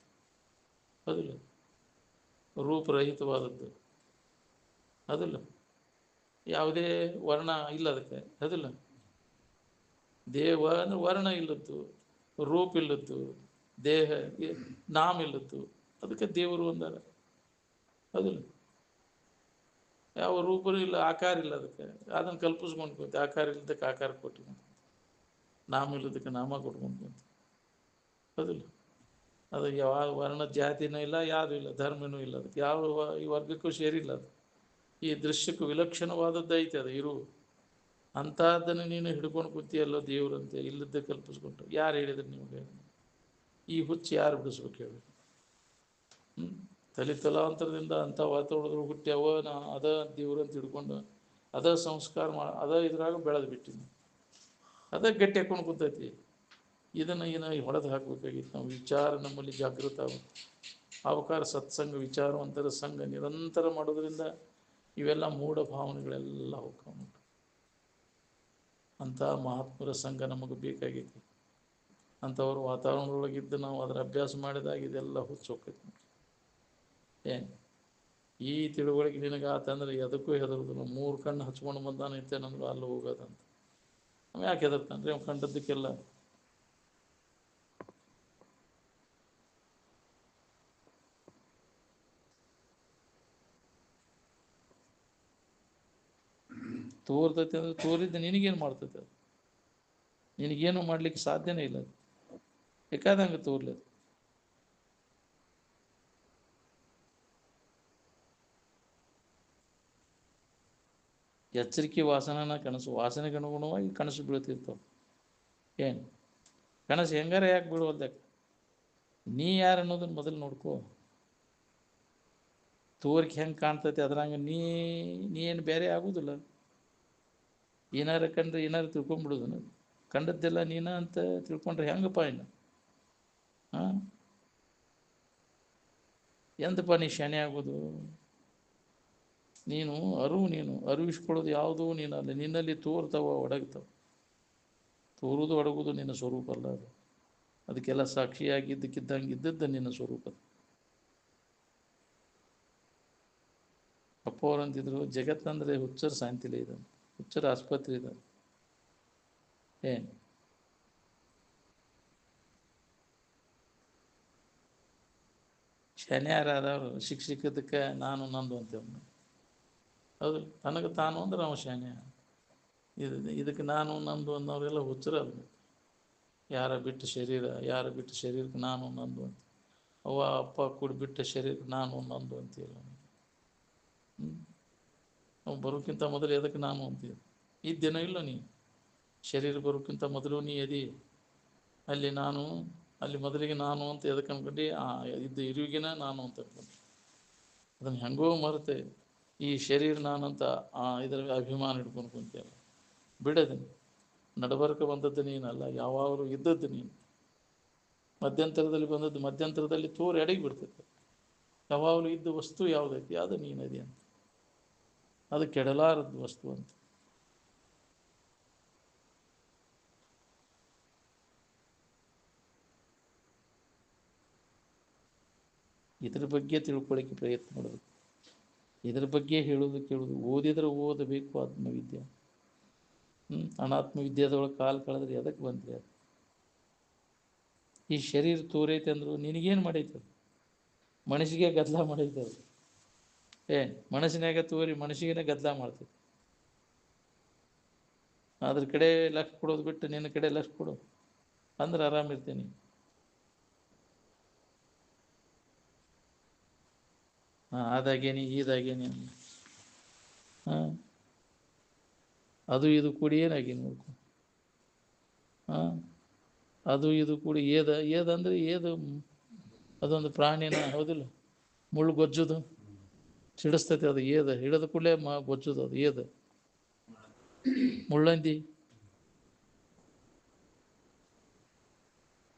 ಹೌದಿಲ್ಲ? ರೂಪರಹಿತವಾದದ್ದು, ಹೌದಿಲ್ಲ? ಯಾವುದೇ ವರ್ಣ ಇಲ್ಲ ಅದಕ್ಕೆ, ಹೌದಿಲ್ಲ? ದೇವ ಅಂದ್ರೆ ವರ್ಣ ಇಲ್ಲದ್ದು, ರೂಪ ಇಲ್ಲದ್ದು, ದೇಹ ನಾಮ ಇಲ್ಲದ್ದು, ಅದಕ್ಕೆ ದೇವರು ಅಂದಾರ, ಹೌದಿಲ್ಲ? ಯಾವ ರೂಪನೂ ಇಲ್ಲ, ಆಕಾರ ಇಲ್ಲ ಅದಕ್ಕೆ, ಅದನ್ನು ಕಲ್ಪಿಸ್ಕೊಂಡು ಆಕಾರ ಇಲ್ಲದಕ್ಕೆ ಆಕಾರ ಕೊಟ್ಟು, ನಾಮ ಇಲ್ಲದಕ್ಕೆ ನಾಮ ಕೊಟ್ಕೊಂಡು, ಹೌದಿಲ್ಲ? ಅದು ಯಾವ ವರ್ಣ ಜಾತಿನೂ ಇಲ್ಲ, ಯಾವುದೂ ಇಲ್ಲ, ಧರ್ಮನೂ ಇಲ್ಲ, ಅದಕ್ಕೆ ಯಾವ ಈ ವರ್ಗಕ್ಕೂ ಸೇರಿಲ್ಲ. ಅದು ಈ ದೃಶ್ಯಕ್ಕೂ ವಿಲಕ್ಷಣವಾದದ್ದು ಐತೆ ಅದು ಇರು. ಅಂಥದ್ದನ್ನು ನೀನು ಹಿಡ್ಕೊಂಡು ಕೂತಿಯಲ್ಲೋ ದೇವ್ರಂತೆ, ಇಲ್ಲದ್ದೇ ಕಲ್ಪಿಸ್ಕೊಂಡು. ಯಾರು ಹೇಳಿದ್ರು ನಿಮಗೆ? ಈ ಹುಚ್ಚು ಯಾರು ಬಿಡಿಸ್ಬೇಕು ಹೇಳಿ? ತಲಾಂತರದಿಂದ ಅಂಥ ವಾತಾವರಣದಲ್ಲಿ ಹುಟ್ಟ್ಯಾವ, ಅದ ದೇವ್ರಂತ ಹಿಡ್ಕೊಂಡು ಅದ ಸಂಸ್ಕಾರ ಅದ ಇದ್ರಾಗ ಬೆಳೆದು ಬಿಟ್ಟಿನಿ, ಅದ ಗಟ್ಟಿ ಹಾಕೊಂಡು ಕೂತೈತಿ. ಇದನ್ನು ಹೊಡೆದು ಹಾಕಬೇಕಾಗಿತ್ತು. ನಾವು ವಿಚಾರ ನಮ್ಮಲ್ಲಿ ಜಾಗೃತ ಆಗುತ್ತೆ. ಅವಕಾರ ಸತ್ಸಂಗ, ವಿಚಾರವಂತರ ಸಂಘ ನಿರಂತರ ಮಾಡೋದ್ರಿಂದ ಇವೆಲ್ಲ ಮೂಢ ಭಾವನೆಗಳೆಲ್ಲ ಹೋಗ್ತಾವ. ಅಂಥ ಮಹಾತ್ಮರ ಸಂಘ ನಮಗೆ ಬೇಕಾಗೈತಿ. ಅಂಥವ್ರ ವಾತಾವರಣದೊಳಗಿದ್ದು ನಾವು ಅದರ ಅಭ್ಯಾಸ ಮಾಡಿದಾಗ ಇದೆಲ್ಲ ಹುಚ್ಚು ಹೋಗ್ತೈತಿ. ಏನು ಈ ತಿಳುವಳಿಕೆ ನಿನಗೆ ಆತಂದ್ರೆ ಅದಕ್ಕೂ ಹೆದರುದಿಲ್ಲ. 3 ಕಣ್ಣು ಹಚ್ಕೊಂಡು ಬಂದಾನ ಇರ್ತೇನಂದ್ರೆ ಅಲ್ಲಿ ಹೋಗೋದಂತ. ನಾವು ಯಾಕೆ ಹೆದರ್ತಾನ್ರಿ? ಅವ್ನು ಕಂಡದ್ದಕ್ಕೆಲ್ಲ ತೋರ್ತೈತೆ ಅಂದ್ರೆ ತೋರಿದ್ದು ನಿನಗೇನು ಮಾಡ್ತೈತೆ ಅದು? ನಿನಗೇನು ಮಾಡ್ಲಿಕ್ಕೆ ಸಾಧ್ಯನೇ ಇಲ್ಲ ಅದು. ಬೇಕಾದಂಗೆ ತೋರ್ಲಿ ಅದು. ಎಚ್ಚರಿಕೆ ವಾಸನನ ಕನಸು, ವಾಸನೆಗೆ ಅನುಗುಣವಾಗಿ ಕನಸು ಬೀಳ್ತಿರ್ತಾವ. ಏನು ಕನಸು ಹೆಂಗಾರ ಯಾಕೆ ಬೀಳುವಲ್ದಕ್ಕೆ? ನೀ ಯಾರು ಅನ್ನೋದನ್ನ ಮೊದಲು ನೋಡ್ಕೋ. ತೋರಿಕೆ ಹೆಂಗೆ ಕಾಣ್ತೈತೆ ಅದ್ರಂಗೆ ನೀ ಏನು ಬೇರೆ ಆಗೋದಿಲ್ಲ. ಏನಾರ ಕಂಡ್ರೆ ಏನಾರು ತಿಳ್ಕೊಂಡ್ಬಿಡೋದು. ಕಂಡದ್ದೆಲ್ಲ ನೀನ ಅಂತ ತಿಳ್ಕೊಂಡ್ರೆ ಹೆಂಗಪ್ಪ ಇನ್ನು? ಹಾಂ, ಎಂದಪ್ಪ ನೀ ಶಾನೆ ಆಗೋದು? ನೀನು ಅರಿವಿಸ್ಕೊಳ್ಳೋದು ಯಾವುದೂ ನೀನಲ್ಲ. ನಿನ್ನಲ್ಲಿ ತೋರ್ತಾವ, ಒಡಗ್ತಾವ. ತೋರುವುದು ಒಡಗುವುದು ನಿನ್ನ ಸ್ವರೂಪ ಅಲ್ಲ ಅದು. ಅದಕ್ಕೆಲ್ಲ ಸಾಕ್ಷಿಯಾಗಿದ್ದಕ್ಕಿದ್ದಂಗೆ ಇದ್ದದ್ದು ನಿನ್ನ ಸ್ವರೂಪ. ಅಪ್ಪ ಅವರಂತಿದ್ರು, ಜಗತ್ತಂದರೆ ಹುಚ್ಚರ ಶಾಂತಿಲೇ ಇದೆ, ಹುಚ್ಚರ ಆಸ್ಪತ್ರೆ ಇದೆ. ಏನು ಶಾನ್ಯಾರಾದವರು ಶಿಕ್ಷಕದಕ್ಕೆ ನಾನು ನಂದು ಅಂತೇವ್. ಹೌದು, ತನಗೆ ತಾನು ಅಂದ್ರೆ ನಾವು ಶಾನ್ಯ. ಇದಕ್ಕೆ ನಾನು ನಂದು ಅನ್ನೋರೆಲ್ಲ ಹುಚ್ಚರಲ್ಲ. ಯಾರ ಬಿಟ್ಟು ಶರೀರಕ್ಕೆ ನಾನು ನಂದು ಅಂತ. ಅವ್ವ ಅಪ್ಪ ಕೂಡಿ ಬಿಟ್ಟ ಶರೀರಕ್ಕೆ ನಾನು ನಂದು ಅಂತೀಲ್ಲ. ನಾವು ಬರೋಕ್ಕಿಂತ ಮೊದಲು ಎದಕ್ಕೆ ನಾನು ಅಂತೀವಿ? ಇದ್ದೇನೋ ಇಲ್ಲ ನೀ ಶರೀರ ಬರೋಕ್ಕಿಂತ ಮೊದಲು ನೀ ಅಲ್ಲಿ ನಾನು, ಅಲ್ಲಿ ಮೊದಲಿಗೆ ನಾನು ಅಂತ ಎದಕ್ಕೆ ಅನ್ಕೊಂಡು ಇದ್ದು ಇರುವಿಗೆನ ನಾನು ಅಂತ ಅನ್ಕೊಂಡು ಅದನ್ನು ಹೆಂಗೋ ಮರೆತೆ ಈ ಶರೀರ ನಾನಂತ ಇದರ ಅಭಿಮಾನ ಹಿಡ್ಕೊಂಡು ಕುಂತೀಯಲ್ಲ. ಬಿಡೋದನ್ನು. ನಡಬರ್ಕ ಬಂದದ್ದು ನೀನಲ್ಲ, ಯಾವಾಗಲೂ ಇದ್ದದ್ದು ನೀನು. ಮಧ್ಯಂತರದಲ್ಲಿ ಬಂದದ್ದು ಮಧ್ಯಂತರದಲ್ಲಿ ತೋರಿ ಅಡಗಿ ಬಿಡ್ತೈತೆ. ಯಾವಾಗಲೂ ಇದ್ದ ವಸ್ತು ಯಾವುದೈತಿ ಅದು ನೀನದಿ ಅಂತ. ಅದು ಕೆಡಲಾರದ್ದು ವಸ್ತು ಅಂತ. ಇದ್ರ ಬಗ್ಗೆ ತಿಳ್ಕೊಳ್ಳಿಕ್ಕೆ ಪ್ರಯತ್ನ ಮಾಡಬೇಕು. ಇದ್ರ ಬಗ್ಗೆ ಹೇಳೋದು ಕೇಳೋದು. ಓದಿದ್ರೆ ಓದಬೇಕು ಆತ್ಮವಿದ್ಯೆ. ಅನಾತ್ಮವಿದ್ಯಾದೊಳಗೆ ಕಾಲು ಕಳೆದ್ರೆ ಎದಕ್ಕೆ ಬಂದ್ರಿ? ಅದು ಈ ಶರೀರ ತೋರೈತೆ ಅಂದ್ರು ನಿನಗೇನು ಮಾಡೈತೆ? ಮನಸ್ಸಿಗೆ ಗದ್ದಲ ಮಾಡೈತೆ ಅದು. ಮನಸ್ಸಿನಾಗ ತೋರಿ ಮನಸ್ಸಿಗೆ ಗದ್ದಲ ಮಾಡ್ತೈತೆ. ಅದ್ರ ಕಡೆ ಲಕ್ಷ್ಯ ಕೊಡೋದು ಬಿಟ್ಟು ನಿನ್ನ ಕಡೆ ಲಕ್ಷ್ಯ ಕೊಡು ಅಂದ್ರೆ ಆರಾಮಿರ್ತೀನಿ. ಅದಾಗೇನಿ ಇದಾಗೇನಿ ಅದು ಇದು ಕೂಡಿ ಏನಾಗಿ ನೋಡ್ಕೊ. ಅದು ಇದು ಕೂಡಿ ಏದಂದ್ರೆ ಅದೊಂದು ಪ್ರಾಣಿನ, ಹೌದಿಲ್ಲ? ಮುಳ್ಳು ಗೊಜ್ಜುದು ಸಿಡಿಸ್ತೈತೆ ಅದು. ಹಿಡಿದ ಕೂಡಲೇ ಗೊಜ್ಜುದು ಅದು. ಮುಳ್ಳಂದಿ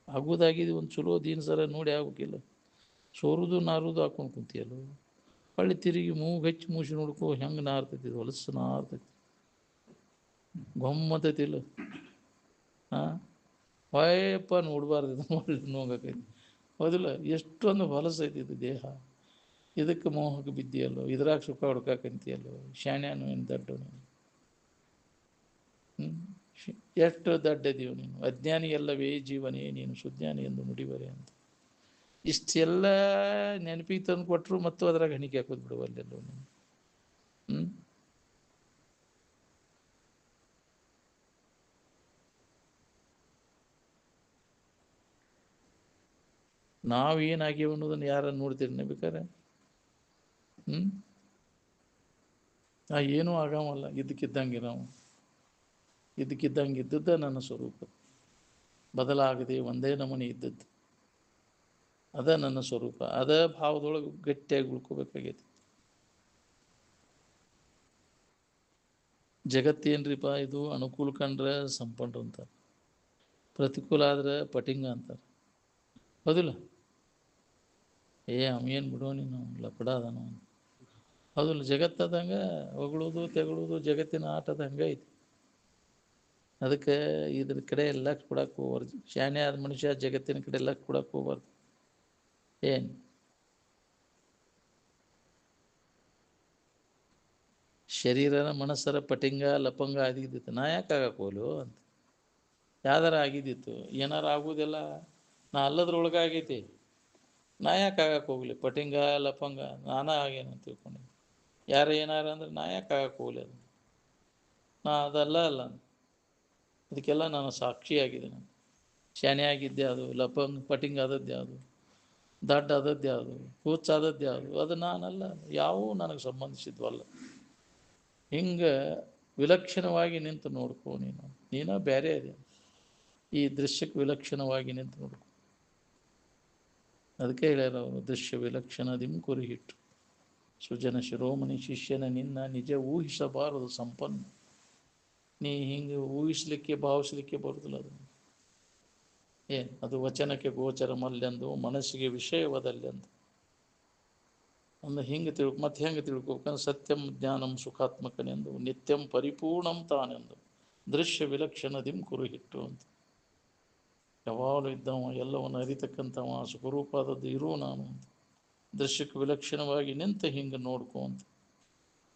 ಆಗೋದಾಗಿದೆ. ಒಂದು ಚಲೋ ಸರ ನೋಡಿ ಆಗ್ಬೇಕಿಲ್ಲ. ಸೋರುದು ನಾರುದು ಹಾಕೊಂಡು ಕುಂತಿಯಲ್ಲ. ಹೊಳ್ಳಿ ತಿರುಗಿ ಹಚ್ಚಿ ಮೂಸಿ ನೋಡ್ಕೋ ಹೆಂಗೆ ನಾರ್ತೈತಿ. ಹೊಲಸು ನಾರ್ತೈತಿ, ಗೊಮ್ಮತೈತಿಲ್ಲ. ಹೊಯಪ್ಪ ನೋಡಬಾರ್ದು, ಒಳ್ಳೆ ನೋವಾಗೈತಿ. ಹೌದಿಲ್ಲ? ಎಷ್ಟೊಂದು ಹೊಲಸೈತಿ ಇದು ದೇಹ. ಇದಕ್ಕೆ ಮೋಹಕ್ಕೆ ಬಿದ್ದಿಯಲ್ಲೋ, ಇದ್ರಾಗ ಸುಖ ಹುಡ್ಕಾಕಂತೀಯಲ್ಲೋ. ಶಾಣ್ಯಾನು ಏನು ದಡ್ಡನು? ಎಷ್ಟು ದಡ್ಡದೀವು ನೀನು. ಅಜ್ಞಾನಿ ಎಲ್ಲವೇ ಜೀವನೇ ನೀನು ಸುಜ್ಞಾನಿ ಎಂದು ನುಡಿಬರೆ ಅಂತ. ಇಷ್ಟೆಲ್ಲ ನೆನಪಿಗೆ ತಂದು ಕೊಟ್ಟರು ಮತ್ತು ಅದ್ರಾಗ ಹಣಿಕೆ ಹಾಕೋದು ಬಿಡುವಲ್ಲೆಲ್ಲೋ ನೀನು. ನಾವೇನಾಗ್ಯವ ಅನ್ನೋದನ್ನು ಯಾರನ್ನು ನೋಡ್ತೀರಿ ಬೇಕಾರೆ? ಏನೂ ಆಗಮಲ್ಲ. ಇದ್ದಕ್ಕಿದ್ದಂಗೆ ನಾವು ಇದ್ದಕ್ಕಿದ್ದಂಗೆ ಇದ್ದದ್ದ ನನ್ನ ಸ್ವರೂಪ. ಬದಲಾಗದೆ ಒಂದೇ ನಮೂನೆ ಇದ್ದದ್ದು ಅದ ನನ್ನ ಸ್ವರೂಪ. ಅದ ಭಾವದೊಳಗೆ ಗಟ್ಟಿಯಾಗಿ ಉಳ್ಕೋಬೇಕಾಗೈತಿ. ಜಗತ್ತೇನ್ರಿಪ್ಪ ಇದು? ಅನುಕೂಲ ಕಂಡ್ರೆ ಸಂಪಂಡ್ರು ಅಂತಾರೆ, ಪ್ರತಿಕೂಲ ಆದ್ರೆ ಪಟಿಂಗ ಅಂತಾರೆ. ಹೌದಿಲ್ಲ? ಅವೇನು ಬಿಡೋ ನೀನು, ಲಪಡ ಅದಾನು. ಹೌದಿಲ್ಲ? ಜಗತ್ತದಂಗೆ ಹೊಗಳೋದು ತೆಗಳೋದು ಜಗತ್ತಿನ ಆಟದ ಹಂಗೆ ಐತಿ. ಅದಕ್ಕೆ ಇದ್ರ ಕಡೆ ಲಕ್ಷ್ಯ ಕೊಡಕ್ಕೆ ಹೋಗ್ಬಾರ್ದು. ಶಾನೆ ಆದ ಮನುಷ್ಯ ಜಗತ್ತಿನ ಕಡೆ ಲಕ್ಷ್ಯ ಕೊಡಕ್ಕೆ ಹೋಗ್ಬಾರ್ದು. ಶರೀರನ ಮನಸ್ಸರ ಪಟಿಂಗ ಲಪಂಗ ಆಗಿದ್ದಿತ್ತು. ನಾ ಯಾಕೆ ಆಗಕ್ಕೆ ಹೋಲು ಅಂತ. ಯಾವ್ದಾರ ಆಗಿದ್ದಿತ್ತು, ಏನಾರು ಆಗುವುದಿಲ್ಲ. ನಾ ಅಲ್ಲದ್ರೊಳಗಾಗೈತಿ, ನಾ ಯಾಕೆ ಆಗಕ್ಕೆ ಹೋಗ್ಲಿ? ಪಟಿಂಗ ಲಪಂಗ ನಾನಾ ಆಗೇನು ಅಂತ ತಿಳ್ಕೊಂಡು ಯಾರು ಏನಾರ ಅಂದ್ರೆ ನಾ ಯಾಕೆ ಆಗಕ್ಕೆ ಹೋಗ್ಲಿ? ಅದು ಅದೆಲ್ಲ ಅಲ್ಲ, ಅದಕ್ಕೆಲ್ಲ ನಾನು ಸಾಕ್ಷಿಯಾಗಿದ್ದೇನೆ. ಶಾನೆ ಆಗಿದ್ದೆ ಅದು, ಲಪಂಗ್ ಪಟಿಂಗ್ ಆದದ್ದು ಯಾವುದು, ದಡ್ಡ ಆದದ್ದು ಯಾವುದು, ಕೂಚ್ ಆದದ್ದು ಯಾವುದು, ಅದು ನಾನಲ್ಲ. ಯಾವುವು ನನಗೆ ಸಂಬಂಧಿಸಿದ್ವಲ್ಲ. ಹಿಂಗೆ ವಿಲಕ್ಷಣವಾಗಿ ನಿಂತು ನೋಡ್ಕೋ. ನೀನ ಬೇರೆ ಅದೇ. ಈ ದೃಶ್ಯಕ್ಕೆ ವಿಲಕ್ಷಣವಾಗಿ ನಿಂತು ನೋಡ್ಕೋ. ಅದಕ್ಕೆ ಹೇಳ್ಯಾರ ಅವರು, ದೃಶ್ಯ ವಿಲಕ್ಷಣದಿಂ ಕುರಿಹಿಟ್ಟು ಸುಜನ ಶಿರೋಮಣಿ ಶಿಷ್ಯನ ನಿನ್ನ ನಿಜ ಊಹಿಸಬಾರದು ಸಂಪನ್ನ. ನೀ ಹಿಂಗೆ ಊಹಿಸ್ಲಿಕ್ಕೆ ಭಾವಿಸ್ಲಿಕ್ಕೆ ಬರುದಿಲ್ಲ. ಅದು ಏನು ಅದು ವಚನಕ್ಕೆ ಗೋಚರ ಮಲ್ಲೆಂದು ಮನಸ್ಸಿಗೆ ವಿಷಯವದಲ್ಲೆಂದು ಒಂದು ಹಿಂಗೆ ಮತ್ತೆ ಹೆಂಗೆ ತಿಳ್ಕೊಬೇಕಂದ್ರೆ ಸತ್ಯಂ ಜ್ಞಾನಂ ಸುಖಾತ್ಮಕನೆಂದು ನಿತ್ಯಂ ಪರಿಪೂರ್ಣಂ ತಾನೆಂದು ದೃಶ್ಯ ವಿಲಕ್ಷಣದಿಂ ಕುರುಹಿಟ್ಟು ಅಂತ. ಯಾವಾಗಲೂ ಇದ್ದವ, ಎಲ್ಲವನ್ನು ಅರಿತಕ್ಕಂಥವ, ಸುಖರೂಪಾದದ್ದು ಇರು ನಾನು ಅಂತ. ದೃಶ್ಯಕ್ಕೆ ವಿಲಕ್ಷಣವಾಗಿ ನಿಂತ ಹಿಂಗೆ ನೋಡ್ಕೊ ಅಂತ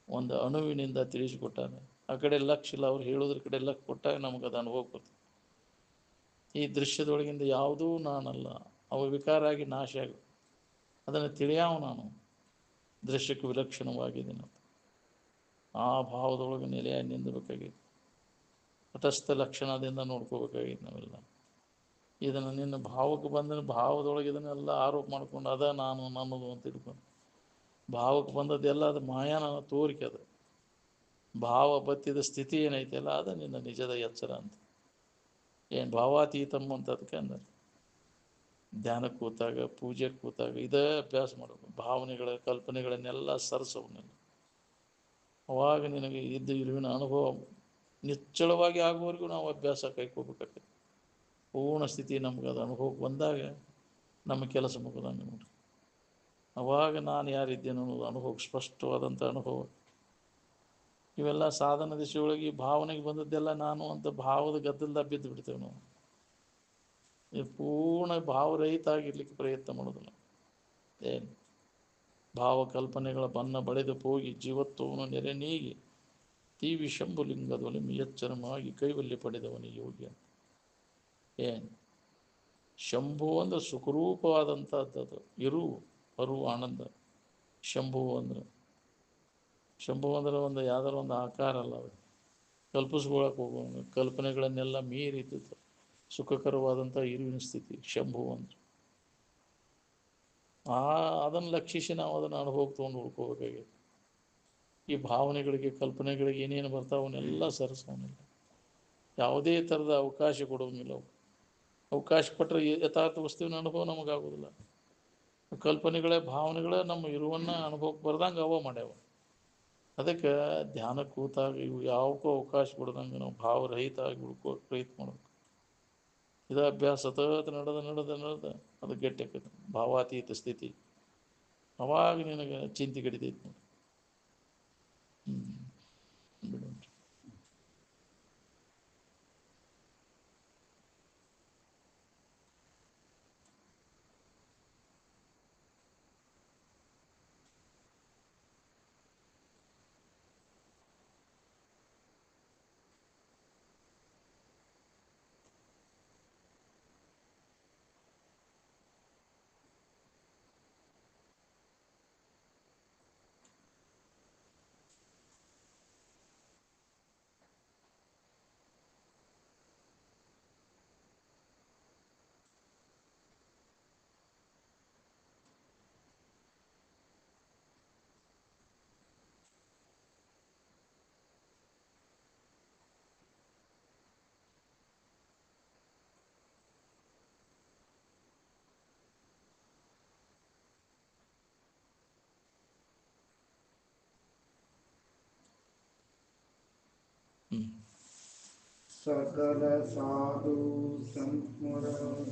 ಒಂದು ಅಣುವಿನಿಂದ ತಿಳಿಸಿಕೊಟ್ಟಾರೆ. ಆ ಕಡೆ ಲಕ್ಷ ಇಲ್ಲ, ಅವ್ರು ಹೇಳೋದ್ರ ಕಡೆ ಲಕ್ಷ ಕೊಟ್ಟಾಗ ನಮಗೆ ಅದು ಅನುಭವ ಬರ್ತದೆ. ಈ ದೃಶ್ಯದೊಳಗಿಂದ ಯಾವುದೂ ನಾನಲ್ಲ, ಅವ ವಿಕಾರ ಆಗಿ ನಾಶ ಆಗ, ಅದನ್ನು ತಿಳಿಯಾವ ನಾನು ದೃಶ್ಯಕ್ಕೆ ವಿಲಕ್ಷಣವಾಗಿದ್ದೀನಿ. ಆ ಭಾವದೊಳಗೆ ನೆಲೆಯಾಗಿ ನಿಂದಬೇಕಾಗಿದೆ. ತಟಸ್ಥ ಲಕ್ಷಣದಿಂದ ನೋಡ್ಕೋಬೇಕಾಗಿದೆ ನಾವೆಲ್ಲ. ಇದನ್ನು ನಿನ್ನ ಭಾವಕ್ಕೆ ಬಂದ ಭಾವದೊಳಗೆ ಇದನ್ನೆಲ್ಲ ಆರೋಪ ಮಾಡ್ಕೊಂಡು ಅದ ನಾನು ನನ್ನದು ಅಂತ ತಿಳ್ಕೊಂಡು ಭಾವಕ್ಕೆ ಬಂದದ್ದೆಲ್ಲ ಅದು ಮಾಯಾನ ತೋರಿಕೆ. ಅದು ಭಾವ ಬತ್ತಿದ ಸ್ಥಿತಿ ಏನೈತೆಲ್ಲ ಅದು ನಿನ್ನ ನಿಜದ ಎಚ್ಚರ ಅಂತ. ಏನು ಭಾವಾತೀತಮ್ ಅಂತ ಅದಕ್ಕೆ ಅಂದ್ರೆ ಧ್ಯಾನಕ್ಕೆ ಕೂತಾಗ, ಪೂಜೆಗೆ ಕೂತಾಗ ಇದೇ ಅಭ್ಯಾಸ ಮಾಡಬೇಕು. ಭಾವನೆಗಳ ಕಲ್ಪನೆಗಳನ್ನೆಲ್ಲ ಸರಿಸೋವನ್ನೆಲ್ಲ. ಅವಾಗ ನಿನಗೆ ಇದ್ದ ಇರುವಿನ ಅನುಭವ ನಿಚ್ಚಳವಾಗಿ ಆಗುವವರೆಗೂ ನಾವು ಅಭ್ಯಾಸ ಕೈಕೋಬೇಕಾಗ್ತದೆ. ಪೂರ್ಣ ಸ್ಥಿತಿ ನಮ್ಗೆ ಅದು ಅನುಭವಕ್ಕೆ ಬಂದಾಗ ನಮ್ಮ ಕೆಲಸ ಮುಗಿದಂಗೆ ನೋಡಿ. ಅವಾಗ ನಾನು ಯಾರಿದ್ದೇನೆ ಅನ್ನೋದು ಅನುಭವ, ಸ್ಪಷ್ಟವಾದಂಥ ಅನುಭವ. ಇವೆಲ್ಲ ಸಾಧನ ದಿಶೆಯೊಳಗೆ ಭಾವನೆಗೆ ಬಂದದ್ದೆಲ್ಲ ನಾನು ಅಂತ ಭಾವದ ಗದ್ದಲ್ದಾಗ ಬಿದ್ದು ಬಿಡ್ತೇವೆ ನಾವು. ಪೂರ್ಣ ಭಾವರಹಿತ ಆಗಿರ್ಲಿಕ್ಕೆ ಪ್ರಯತ್ನ ಮಾಡೋದಿಲ್ಲ. ಏನು ಭಾವಕಲ್ಪನೆಗಳ ಬಣ್ಣ ಬಳೆದು ಹೋಗಿ ಜೀವತ್ವವನ್ನು ನೆರೆ ನೀಗಿ ತೀವಿ ಶಂಭುಲಿಂಗದೊಲಿ ಎಚ್ಚರವಾಗಿ ಕೈವಲ್ಯ ಪಡೆದವನಿ ಯೋಗ್ಯ. ಏನು ಶಂಭು ಅಂದ್ರೆ ಸುಖರೂಪವಾದಂಥದ್ದು, ಇರು ಅರು ಆನಂದ. ಶಂಭು ಅಂದ್ರೆ ಒಂದು ಯಾವ್ದಾರ ಒಂದು ಆಕಾರ ಅಲ್ಲ, ಅದು ಕಲ್ಪಿಸ್ಕೊಳಕ್ಕೆ ಹೋಗುವ ಕಲ್ಪನೆಗಳನ್ನೆಲ್ಲ ಮೀರಿದ್ದು ಸುಖಕರವಾದಂಥ ಇರುವಿನ ಸ್ಥಿತಿ ಶಂಭು ಅಂದ್ರೆ. ಅದನ್ನು ಲಕ್ಷಿಸಿ ನಾವು ಅದನ್ನು ಅನುಭವ ತೊಗೊಂಡು ಹುಡ್ಕೋಬೇಕಾಗಿದೆ. ಈ ಭಾವನೆಗಳಿಗೆ ಕಲ್ಪನೆಗಳಿಗೆ ಏನೇನು ಬರ್ತಾವನ್ನೆಲ್ಲ ಸರಿಸೋನಿಲ್ಲ. ಯಾವುದೇ ಥರದ ಅವಕಾಶ ಕೊಡೋಂಗಿಲ್ಲ. ಅವಕಾಶ ಕೊಟ್ಟರೆ ಯಥಾರ್ಥ ವಸ್ತುವಿನ ಅನುಭವ ನಮಗಾಗೋದಿಲ್ಲ. ಕಲ್ಪನೆಗಳೇ ಭಾವನೆಗಳೇ ನಮ್ಮ ಇರುವನ್ನ ಅನುಭವಕ್ಕೆ ಬರ್ದಂಗೆ ಅವ ಮಾಡ್ಯಾವ. ಅದಕ್ಕೆ ಧ್ಯಾನ ಕೂತಾಗ ಇವು ಯಾವಕ್ಕೂ ಅವಕಾಶ ಕೊಡ್ದಂಗೆ ನಾವು ಭಾವರಹಿತ ಆಗಿ ಉಳ್ಕೋ ಪ್ರಯತ್ನ ಮಾಡಬೇಕು. ಇದು ಅಭ್ಯಾಸ ಸತತ ನಡೆದ ಅದು ಗಟ್ಟಿ ಆಕೈತೆ, ಭಾವಾತೀತ ಸ್ಥಿತಿ. ಅವಾಗ ನಿನಗೆ ಚಿಂತೆ ಕಡಿತೈತಿ ನೋಡಿ. ಬಿಡು.
सकल साधु संस्मरण